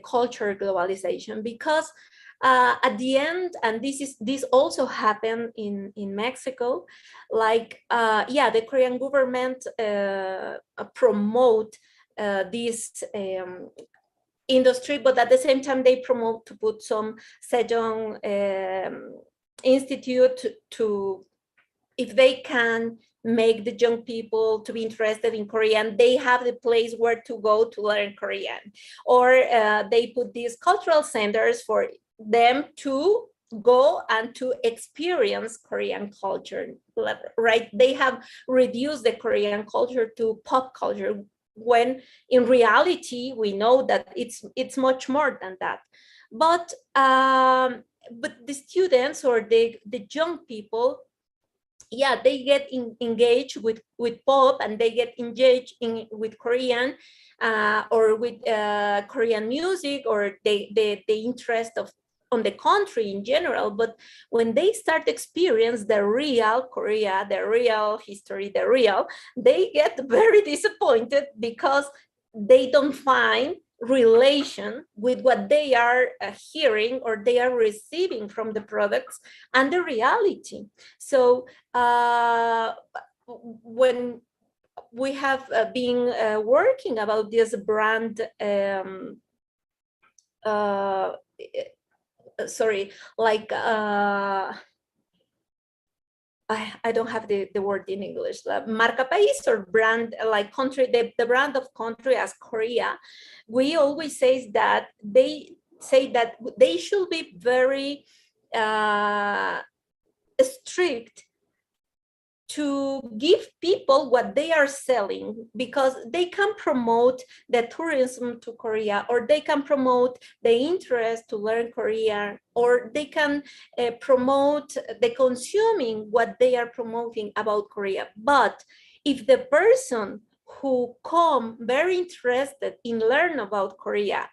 culture globalization, because at the end, and this also happened in Mexico, like the Korean government promote this industry, but at the same time they promote to put some Sejong Institute to, if they can make the young people to be interested in Korean, they have the place where to go to learn Korean, or they put these cultural centers for them to go and to experience Korean culture, right? They have reduced the Korean culture to pop culture, when in reality we know that it's much more than that. But the students or the young people, they get engaged with pop, and they get engaged with Korean or with Korean music, or the interest on the country in general. But when they start experience the real Korea, the real history, they get very disappointed, because they don't find relation with what they are hearing or they are receiving from the products and the reality. So when we have been working about this brand, I don't have the word in English, marca país, or brand, like country, the brand of country as Korea. We always say that they should be very strict to give people what they are selling, because they can promote the tourism to Korea, or they can promote the interest to learn Korean, or they can promote the consuming what they are promoting about Korea. But if the person who come very interested in learn about Korea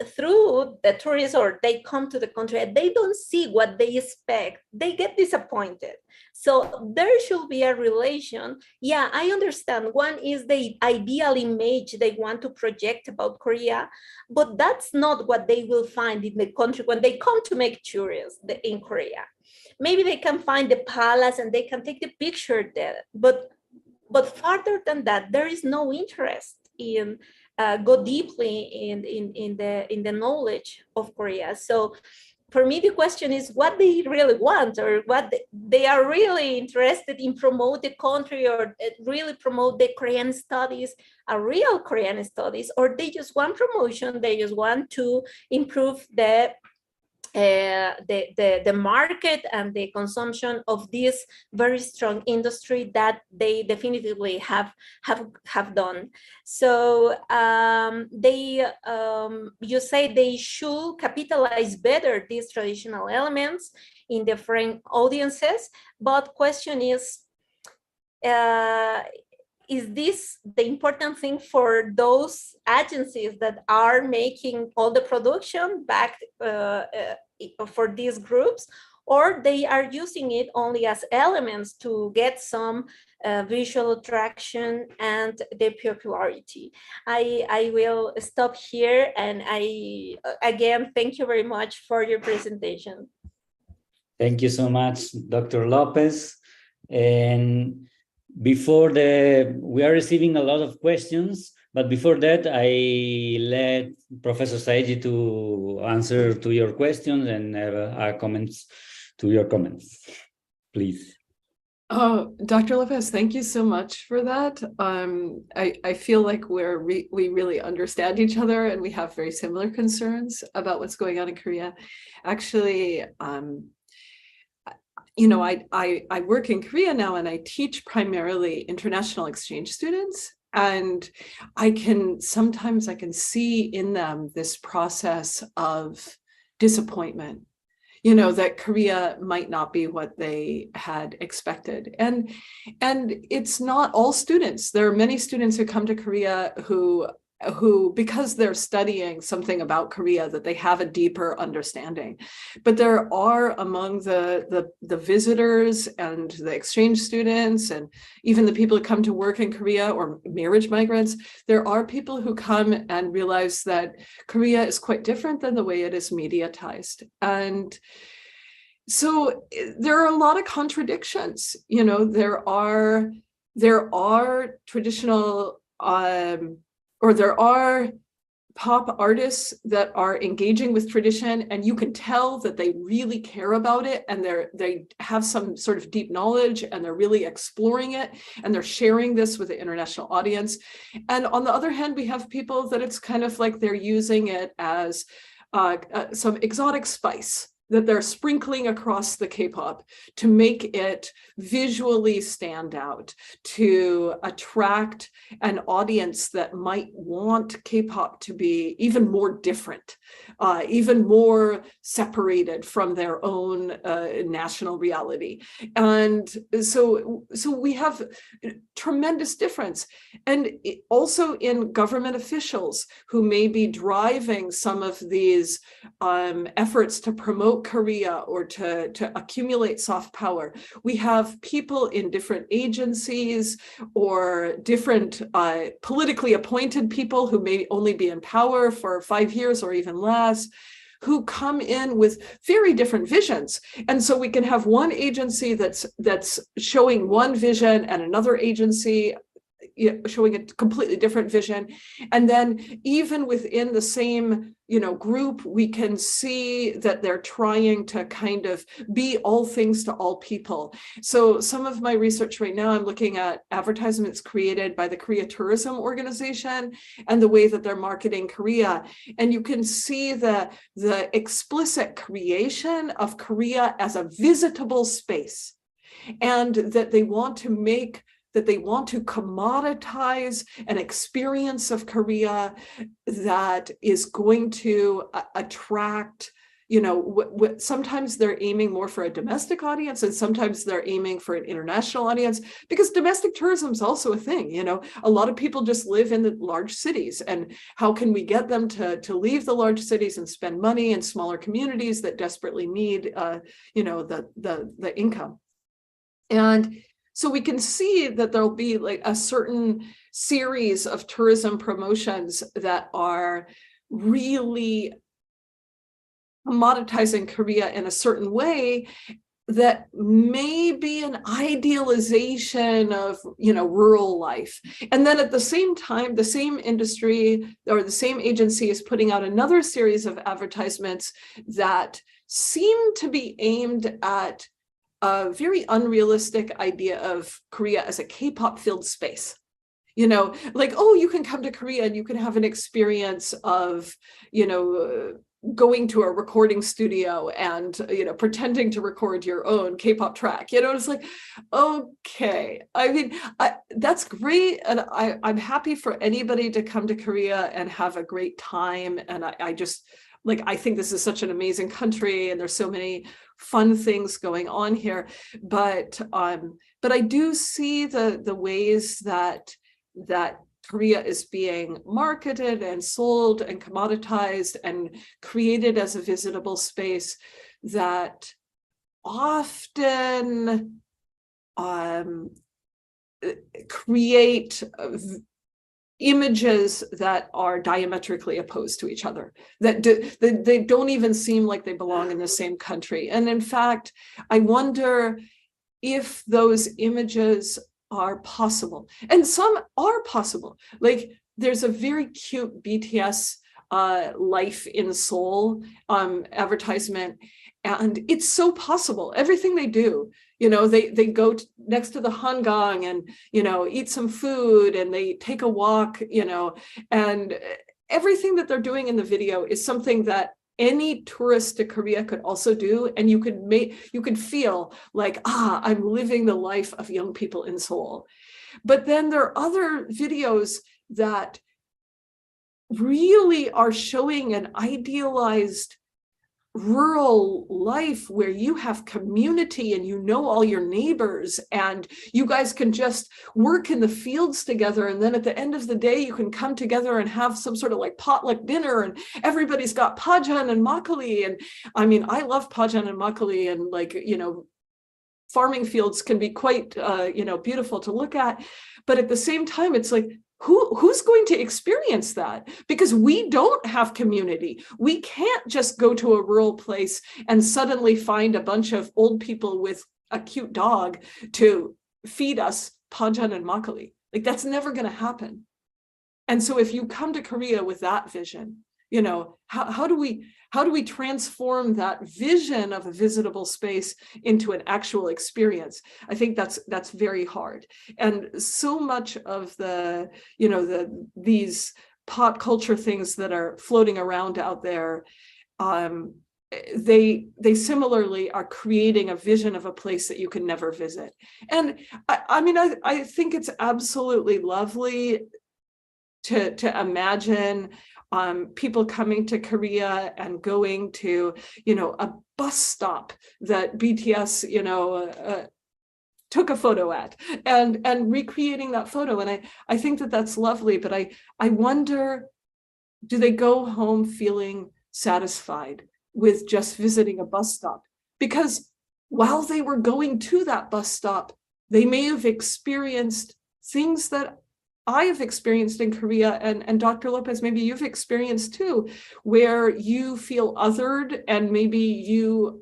through the tourists, or they come to the country, they don't see what they expect, they get disappointed. So there should be a relation. I understand one is the ideal image they want to project about Korea, but that's not what they will find in the country when they come to make tourists in Korea. Maybe they can find the palace and they can take the picture there, but further than that, there is no interest in go deeply in the knowledge of Korea. So for me, the question is what they really want, or what they are really interested in promote the country, or really promote the Korean studies, a real Korean studies, or they just want promotion, they just want to improve the market and the consumption of this very strong industry that they definitively have done. So you say they should capitalize better these traditional elements in different audiences, but question is this the important thing for those agencies that are making all the production back for these groups, or they are using it only as elements to get some visual attraction and the popularity? I will stop here, and I again thank you very much for your presentation. Thank you so much, Dr. Lopez. And we are receiving a lot of questions, but before that, I let Professor Saidi to answer to your questions and our comments to your comments, please. Oh, Dr. Lopez, thank you so much for that. I feel like we really understand each other, and we have very similar concerns about what's going on in Korea. Actually, I work in Korea now, and I teach primarily international exchange students, and I can see in them this process of disappointment, that Korea might not be what they had expected. And it's not all students. There are many students who come to Korea who who, because they're studying something about Korea, that they have a deeper understanding. But there are among the visitors and the exchange students and even the people who come to work in Korea or marriage migrants, there are people who come and realize that Korea is quite different than the way it is mediatized. And so there are a lot of contradictions. You know, there are traditional or there are pop artists that are engaging with tradition, and you can tell that they really care about it, and they have some sort of deep knowledge, and they're really exploring it, and they're sharing this with the international audience. And on the other hand, we have people that it's kind of like they're using it as some exotic spice that they're sprinkling across the K-pop to make it visually stand out, to attract an audience that might want K-pop to be even more different, even more separated from their own national reality. And so we have tremendous difference. And also in government officials who may be driving some of these efforts to promote Korea or to accumulate soft power. We have people in different agencies or different politically appointed people who may only be in power for 5 years or even less, who come in with very different visions. And so we can have one agency that's showing one vision and another agency showing a completely different vision. And then even within the same, group, we can see that they're trying to kind of be all things to all people. So some of my research right now, I'm looking at advertisements created by the Korea Tourism Organization and the way that they're marketing Korea. And you can see the explicit creation of Korea as a visitable space, and that they want to commoditize an experience of Korea that is going to attract, sometimes they're aiming more for a domestic audience, and sometimes they're aiming for an international audience, because domestic tourism is also a thing. A lot of people just live in the large cities, and how can we get them to leave the large cities and spend money in smaller communities that desperately need, the income? And so we can see that there'll be like a certain series of tourism promotions that are really commoditizing Korea in a certain way that may be an idealization of, rural life. And then at the same time, the same industry or the same agency is putting out another series of advertisements that seem to be aimed at a very unrealistic idea of Korea as a K-pop filled space. Like, oh, you can come to Korea and you can have an experience of, going to a recording studio and, pretending to record your own K-pop track. It's like, okay. I mean, that's great. And I'm happy for anybody to come to Korea and have a great time. And I just, I think this is such an amazing country, and there's so many fun things going on here. But I do see the ways that Korea is being marketed and sold and commoditized and created as a visitable space that often create images that are diametrically opposed to each other, that they don't even seem like they belong in the same country. And in fact, I wonder if those images are possible. And some are possible. Like, there's a very cute BTS Life in Seoul advertisement, and it's so possible. Everything they do, they go next to the Hangang and, eat some food, and they take a walk, and everything that they're doing in the video is something that any tourist to Korea could also do. And you could feel like, I'm living the life of young people in Seoul. But then there are other videos that really are showing an idealized rural life where you have community and you know all your neighbors and you guys can just work in the fields together, and then at the end of the day you can come together and have some sort of like potluck dinner, and everybody's got pajan and makgeolli. And I mean, I love pajan and makgeolli, and like, you know, farming fields can be quite you know, beautiful to look at, but at the same time it's like, who's going to experience that? Because we don't have community. We can't just go to a rural place and suddenly find a bunch of old people with a cute dog to feed us pajan and makgeolli. Like, that's never going to happen. And so if you come to Korea with that vision, you know, how do we transform that vision of a visitable space into an actual experience? I think that's very hard. And so much of the, you know, these pop culture things that are floating around out there, they similarly are creating a vision of a place that you can never visit. And I mean, I think it's absolutely lovely to imagine people coming to Korea and going to, you know, a bus stop that BTS, you know, took a photo at, and recreating that photo. And I think that that's lovely, but I wonder, do they go home feeling satisfied with just visiting a bus stop? Because while they were going to that bus stop, they may have experienced things that I have experienced in Korea, and Dr. Lopez, maybe you've experienced too, where you feel othered, and maybe you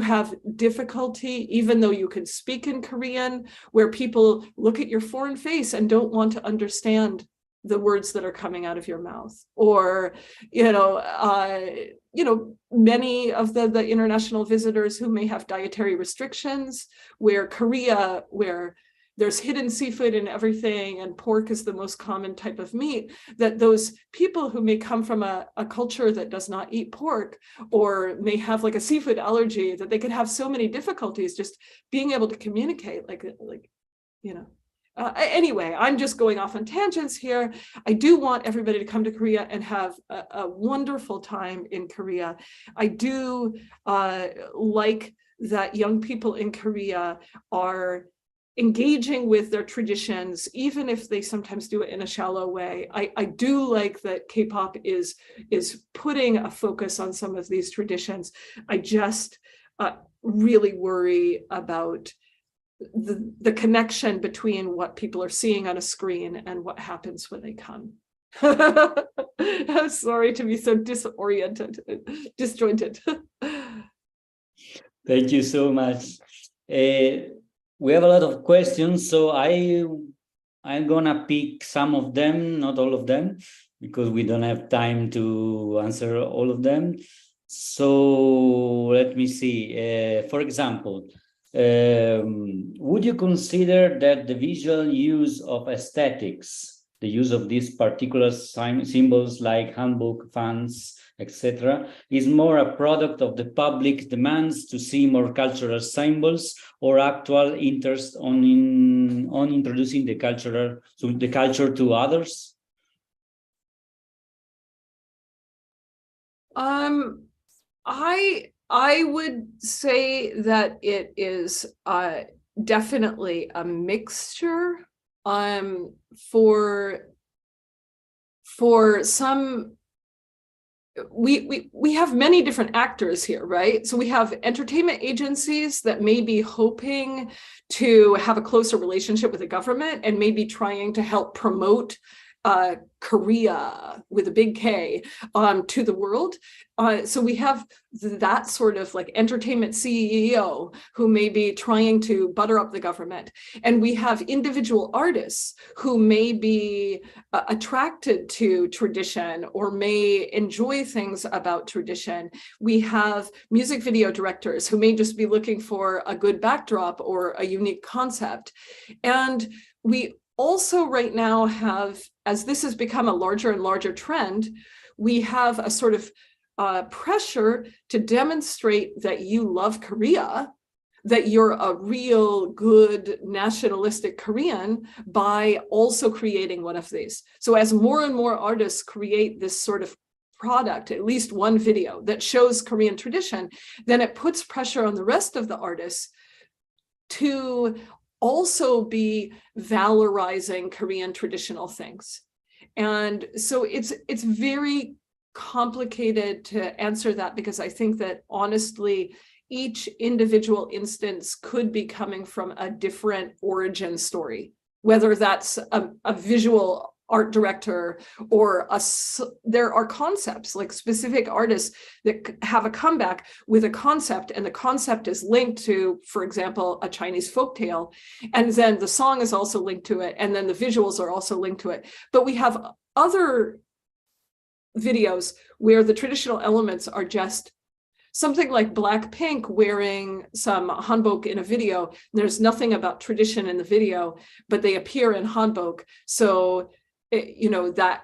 have difficulty, even though you can speak in Korean, where people look at your foreign face and don't want to understand the words that are coming out of your mouth. Or, you know, many of the international visitors who may have dietary restrictions, where Korea, where there's hidden seafood in everything, and pork is the most common type of meat, that those people who may come from a culture that does not eat pork, or may have like a seafood allergy, that they could have so many difficulties just being able to communicate, like you know. Anyway, I'm just going off on tangents here. I do want everybody to come to Korea and have a wonderful time in Korea. I do like that young people in Korea are engaging with their traditions, even if they sometimes do it in a shallow way. I do like that K-pop is putting a focus on some of these traditions. I just really worry about the connection between what people are seeing on a screen and what happens when they come. I'm sorry to be so disjointed. Thank you so much. We have a lot of questions, so I'm gonna pick some of them, not all of them, because we don't have time to answer all of them. So let me see. For example, would you consider that the visual use of aesthetics, the use of these particular symbols like handbook, fans, etc., is more a product of the public demands to see more cultural symbols, or actual interest on introducing the culture to others? I would say that it is definitely a mixture. For some, we have many different actors here, right? So we have entertainment agencies that may be hoping to have a closer relationship with the government and maybe trying to help promote Korea with a big K to the world. So we have that sort of like entertainment CEO who may be trying to butter up the government. And we have individual artists who may be attracted to tradition or may enjoy things about tradition. We have music video directors who may just be looking for a good backdrop or a unique concept. And we also right now have, as this has become a larger and larger trend, we have a sort of pressure to demonstrate that you love Korea, that you're a real good nationalistic Korean, by also creating one of these. So as more and more artists create this sort of product, at least one video that shows Korean tradition, then it puts pressure on the rest of the artists to also be valorizing Korean traditional things. And so it's very complicated to answer that, because I think that honestly, each individual instance could be coming from a different origin story, whether that's a visual art director or there are concepts, like specific artists that have a comeback with a concept, and the concept is linked to, for example, a Chinese folktale, and then the song is also linked to it, and then the visuals are also linked to it. But we have other videos where the traditional elements are just something like Blackpink wearing some hanbok in a video. There's nothing about tradition in the video, but they appear in hanbok. So, you know, that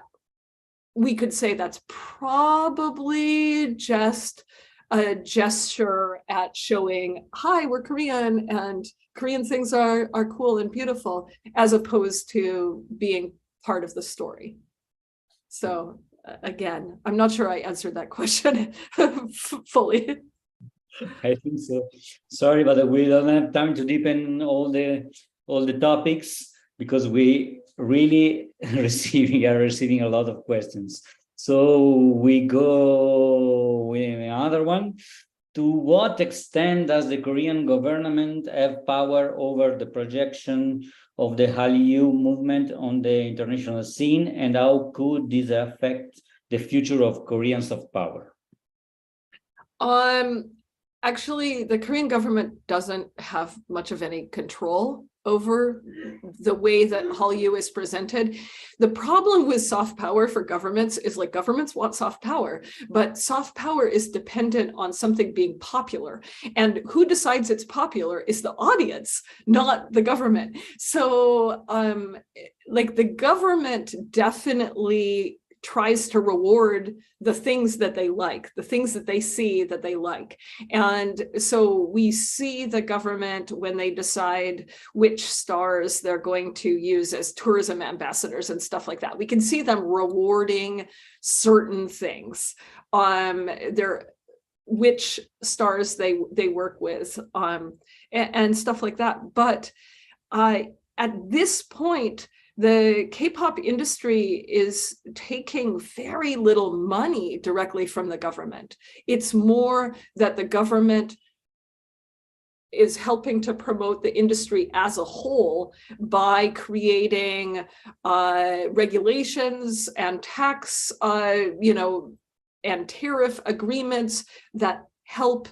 we could say that's probably just a gesture at showing, hi, we're Korean and Korean things are cool and beautiful, as opposed to being part of the story. So again, I'm not sure I answered that question fully. I think so. Sorry, but we don't have time to deepen all the topics, because we really are receiving a lot of questions. So we go with another one. To what extent does the Korean government have power over the projection of the Hallyu movement on the international scene, and how could this affect the future of Korean soft power? Actually, the Korean government doesn't have much of any control over the way that Hallyu is presented. The problem with soft power for governments is, like, governments want soft power, but soft power is dependent on something being popular. And who decides it's popular is the audience, not the government. So like, the government definitely tries to reward the things that they like, the things that they see that they like. And so we see the government, when they decide which stars they're going to use as tourism ambassadors and stuff like that, we can see them rewarding certain things. Which stars they work with, and stuff like that. But at this point, the K-pop industry is taking very little money directly from the government. It's more that the government is helping to promote the industry as a whole by creating regulations and tax, and tariff agreements that help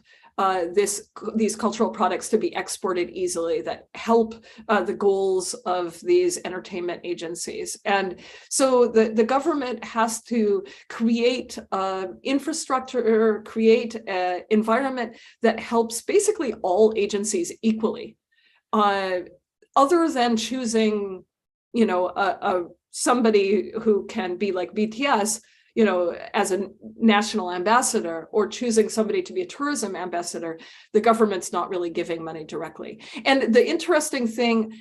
these cultural products to be exported easily, that help the goals of these entertainment agencies. And so the government has to create infrastructure, create an environment that helps basically all agencies equally, other than choosing, somebody who can be like BTS, as a national ambassador, or choosing somebody to be a tourism ambassador. The government's not really giving money directly. And the interesting thing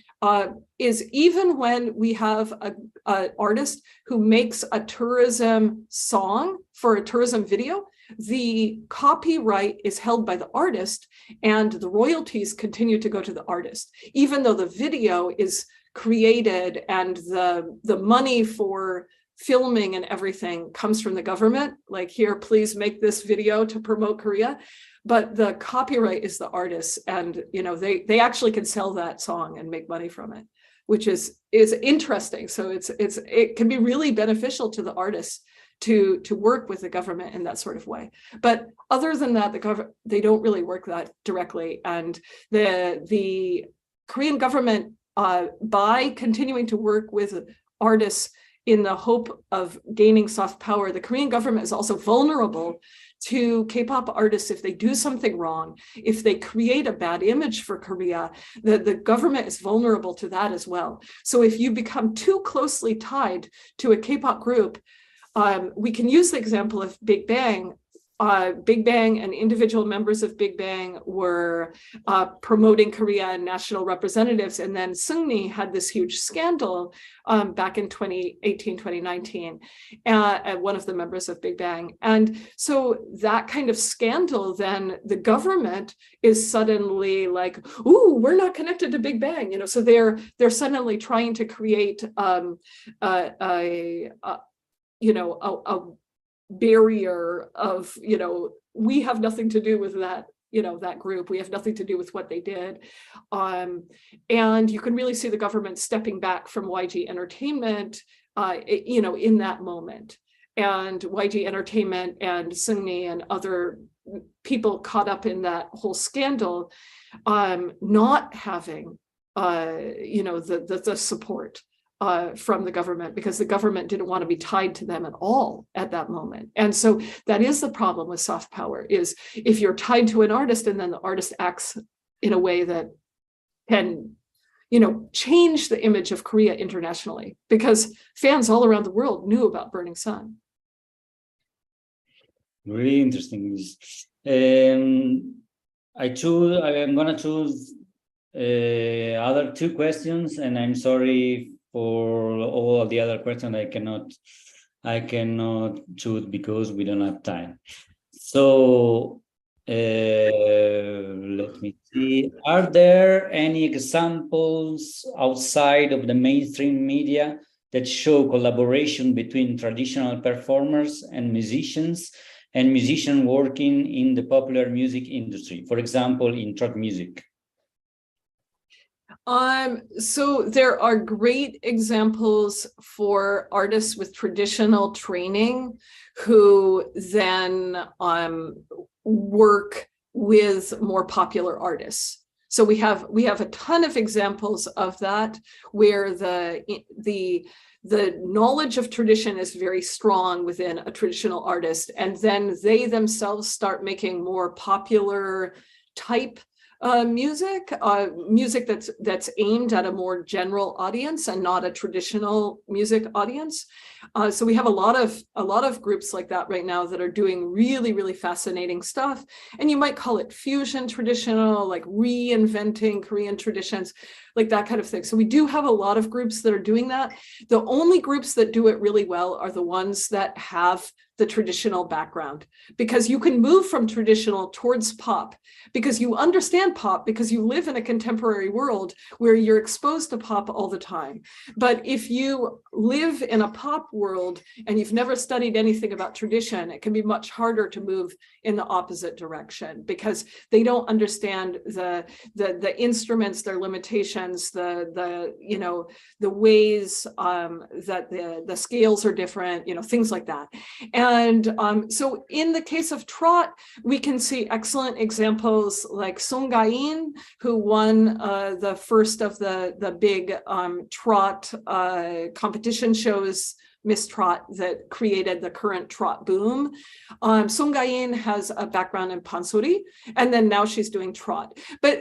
is, even when we have an artist who makes a tourism song for a tourism video, the copyright is held by the artist and the royalties continue to go to the artist, even though the video is created and the money for filming and everything comes from the government. Like, here, please make this video to promote Korea. But the copyright is the artist, and they actually can sell that song and make money from it, which is interesting. So it can be really beneficial to the artists to work with the government in that sort of way. But other than that, they don't really work that directly. And the Korean government, by continuing to work with artists in the hope of gaining soft power, the Korean government is also vulnerable to K-pop artists if they do something wrong, if they create a bad image for Korea. The government is vulnerable to that as well. So if you become too closely tied to a K-pop group, we can use the example of Big Bang. Big Bang and individual members of Big Bang were promoting Korea and national representatives. And then Seungni had this huge scandal back in 2018, 2019, one of the members of Big Bang. And so that kind of scandal, then the government is suddenly like, ooh, we're not connected to Big Bang. You know, so they're suddenly trying to create a barrier of, you know, we have nothing to do with that, you know, that group. We have nothing to do with what they did. And you can really see the government stepping back from YG Entertainment, you know, in that moment. And YG Entertainment and Seungni and other people caught up in that whole scandal, not having, you know, the support from the government, because the government didn't want to be tied to them at all at that moment. And so that is the problem with soft power, is if you're tied to an artist and then the artist acts in a way that can, you know, change the image of Korea internationally, because fans all around the world knew about Burning Sun. Really interesting. I'm gonna choose other two questions, and I'm sorry for all of the other questions. I cannot choose because we don't have time. So let me see. Are there any examples outside of the mainstream media that show collaboration between traditional performers and musicians working in the popular music industry, for example, in trot music? So there are great examples for artists with traditional training who then work with more popular artists. So we have a ton of examples of that, where the knowledge of tradition is very strong within a traditional artist, and then they themselves start making more popular type music that's aimed at a more general audience and not a traditional music audience. So we have a lot of groups like that right now that are doing really, really fascinating stuff. And you might call it fusion traditional, like reinventing Korean traditions, like that kind of thing. So we do have a lot of groups that are doing that. The only groups that do it really well are the ones that have the traditional background, because you can move from traditional towards pop, because you understand pop, because you live in a contemporary world where you're exposed to pop all the time. But if you live in a pop world and you've never studied anything about tradition, it can be much harder to move in the opposite direction, because they don't understand the instruments, their limitations, the ways that the scales are different, you know, things like that. And so in the case of trot, we can see excellent examples like Song Ga-in, who won the first of the big trot competition shows, Miss Trot, that created the current trot boom. Song Ga-in has a background in pansori, and then now she's doing trot. But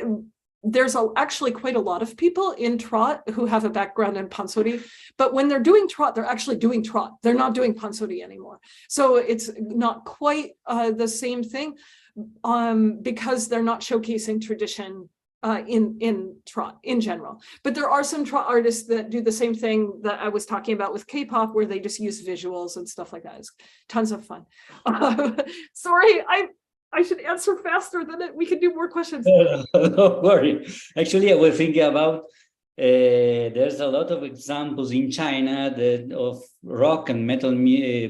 there's actually quite a lot of people in trot who have a background in pansori, but when they're doing trot, they're actually doing trot. They're not doing pansori anymore. So it's not quite the same thing, because they're not showcasing tradition in trot in general. But there are some trot artists that do the same thing that I was talking about with K-pop, where they just use visuals and stuff like that. It's tons of fun. Sorry, I should answer faster than it. We can do more questions. Don't worry. Actually, I was thinking about, there's a lot of examples in China of rock and metal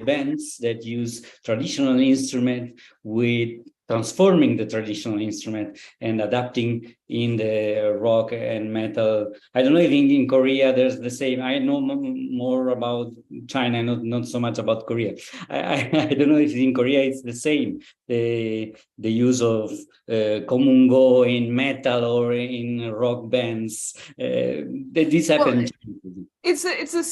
bands that use traditional instrument with transforming the traditional instrument and adapting in the rock and metal. I don't know if in Korea there's the same. I know more about China, not so much about Korea. I don't know if in Korea it's the same. The use of komungo in metal or in rock bands. This happened. It's the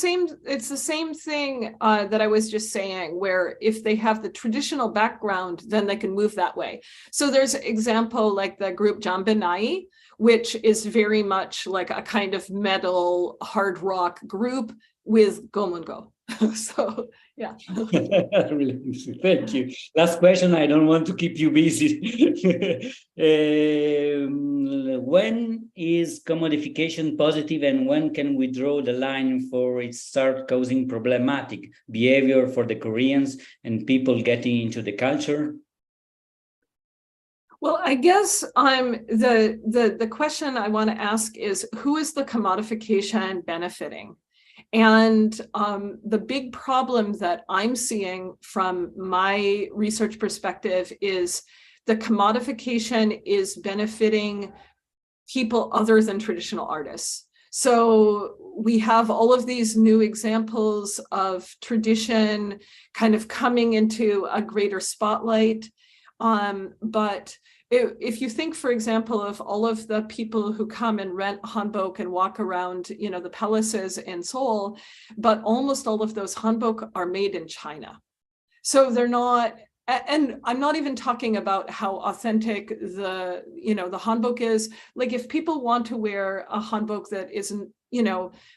same thing that I was just saying, where if they have the traditional background, then they can move that way. So there's an example like the group Jambenai, which is very much like a kind of metal hard rock group with gomungo. So, yeah. Really, thank you. Last question. I don't want to keep you busy. When is commodification positive, and when can we draw the line for it start causing problematic behavior for the Koreans and people getting into the culture? Well, I guess the question I want to ask is, who is the commodification benefiting? And the big problem that I'm seeing from my research perspective is the commodification is benefiting people other than traditional artists. So we have all of these new examples of tradition kind of coming into a greater spotlight. But if you think, for example, of all of the people who come and rent hanbok and walk around, the palaces in Seoul, but almost all of those hanbok are made in China. So they're not, and I'm not even talking about how authentic the hanbok is. Like, if people want to wear a hanbok that isn't,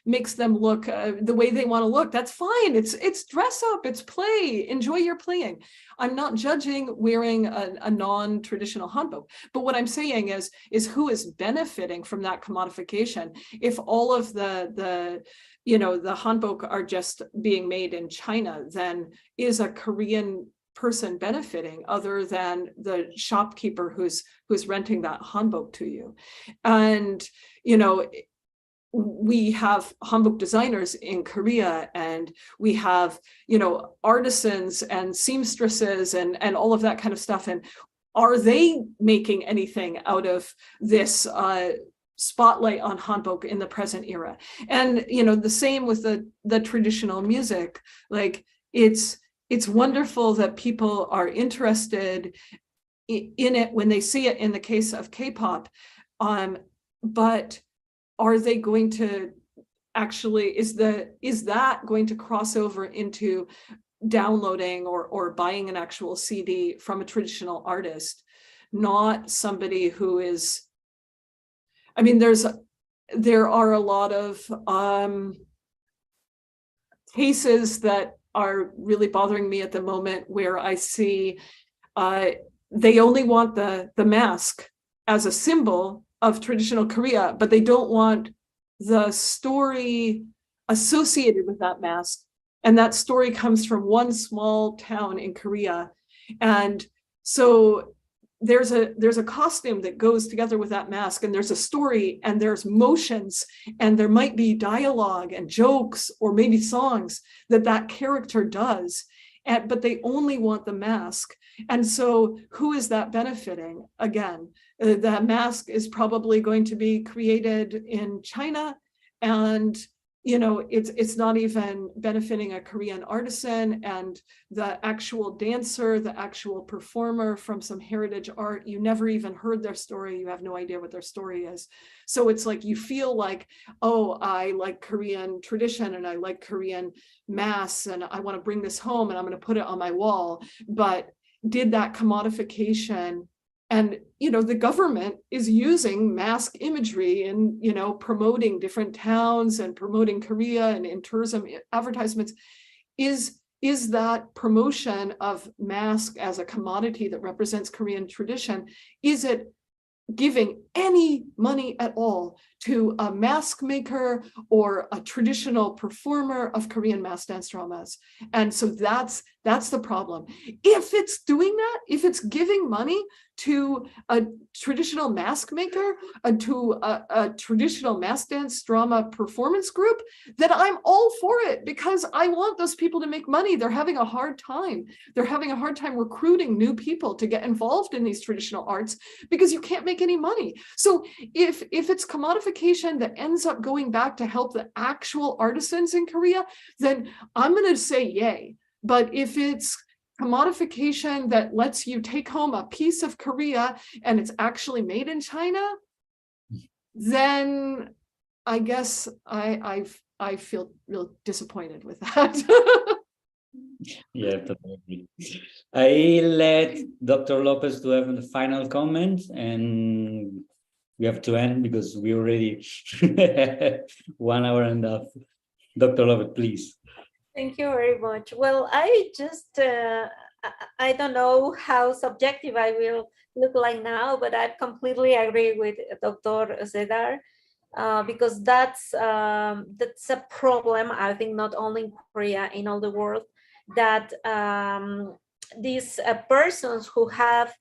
makes them look the way they want to look, that's fine. It's dress up, it's play, enjoy your playing. I'm not judging wearing a non-traditional hanbok, but what I'm saying is who is benefiting from that commodification? If all of the hanbok are just being made in China, then is a Korean person benefiting other than the shopkeeper who's renting that hanbok to you? And we have hanbok designers in Korea, and we have, artisans and seamstresses and all of that kind of stuff. And are they making anything out of this spotlight on hanbok in the present era? And, the same with the traditional music. Like, it's wonderful that people are interested in it when they see it in the case of K-pop. But are they going to actually, is that going to cross over into downloading or buying an actual CD from a traditional artist, not somebody who is, I mean, there are a lot of cases that are really bothering me at the moment, where I see they only want the mask as a symbol of traditional Korea, but they don't want the story associated with that mask. And that story comes from one small town in Korea. And so there's a costume that goes together with that mask, and there's a story, and there's motions, and there might be dialogue and jokes or maybe songs that character does. But they only want the mask. And so who is that benefiting? Again, the mask is probably going to be created in China, and it's not even benefiting a Korean artisan, and the actual dancer, the actual performer from some heritage art, you never even heard their story. You have no idea what their story is. So it's like, you feel like, oh, I like Korean tradition and I like Korean mass, and I want to bring this home and I'm going to put it on my wall. But did that commodification, and the government is using mask imagery and promoting different towns and promoting Korea and in tourism advertisements, is that promotion of mask as a commodity that represents Korean tradition, is it giving any money at all to a mask maker or a traditional performer of Korean mass dance dramas? And so that's the problem. If it's doing that, if it's giving money to a traditional mask maker, to a traditional mass dance drama performance group, then I'm all for it, because I want those people to make money. They're having a hard time. They're having a hard time recruiting new people to get involved in these traditional arts, because you can't make any money. So if it's commodification that ends up going back to help the actual artisans in Korea, then I'm going to say yay. But if it's commodification that lets you take home a piece of Korea and it's actually made in China, then I guess I feel real disappointed with that. Yeah, totally. I let Dr. Lopez to have the final comment, and we have to end because we already 1 hour and a half. Dr. Lopez, please. Thank you very much. Well, I just, I don't know how subjective I will look like now, but I completely agree with Dr. Cedar, because that's a problem, I think, not only in Korea, in all the world, that these persons who have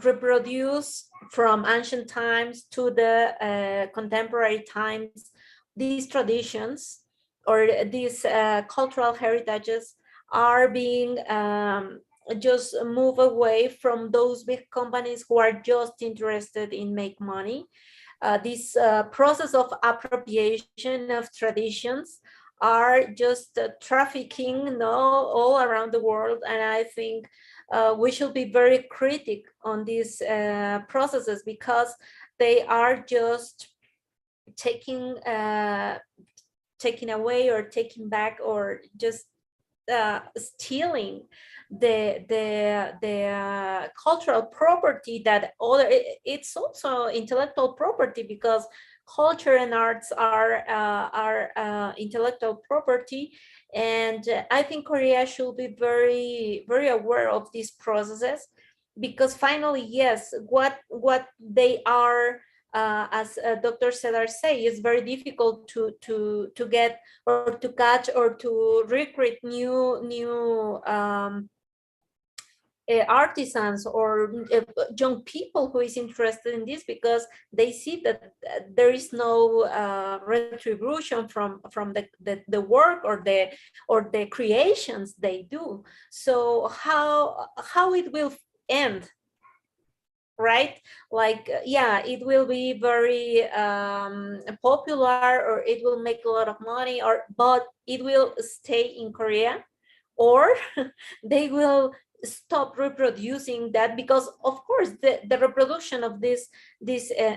reproduced from ancient times to the contemporary times, these traditions or these cultural heritages are being just move away from those big companies who are just interested in make money. This process of appropriation of traditions are just trafficking, no, all around the world, and I think we should be very critical on these processes, because they are just taking away or taking back or just stealing the cultural property that it's also intellectual property, because culture and arts are intellectual property. And I think Korea should be very, very aware of these processes, because finally, yes, what they are, as Dr. Cedar say, it's very difficult to get or to catch or to recruit new artisans or young people who is interested in this, because they see that there is no retribution from the work or the creations they do. So how it will end, right? Like, yeah, it will be very popular, or it will make a lot of money, but it will stay in Korea, or they will stop reproducing that, because of course the reproduction of these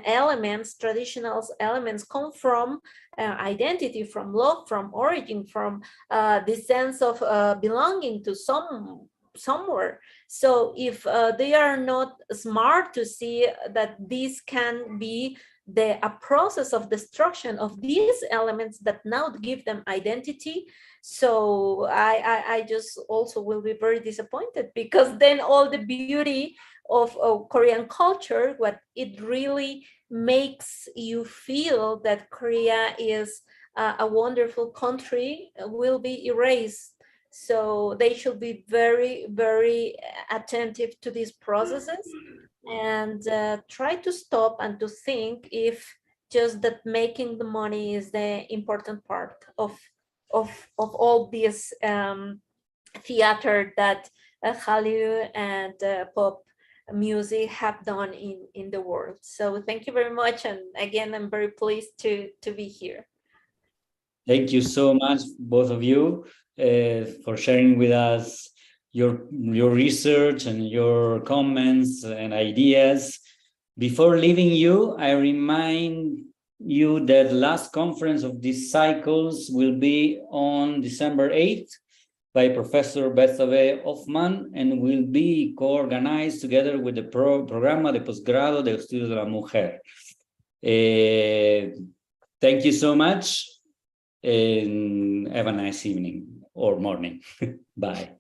elements, traditional elements, come from identity, from love, from origin, from the sense of belonging to somewhere. So if they are not smart to see that this can be a process of destruction of these elements that now give them identity, so I just also will be very disappointed, because then all the beauty of Korean culture, what it really makes you feel that Korea is a wonderful country, will be erased. So they should be very, very attentive to these processes, and try to stop and to think if just that making the money is the important part of all this theater that Hallyu and pop music have done in the world. So thank you very much, and again, I'm very pleased to be here. Thank you so much, both of you, for sharing with us your research and your comments and ideas. Before leaving you, I remind you that last conference of these cycles will be on December 8th by Professor Betsabe Hoffman, and will be co-organized together with the Programa de Posgrado de Estudios de la Mujer. Thank you so much, and have a nice evening or morning. Bye.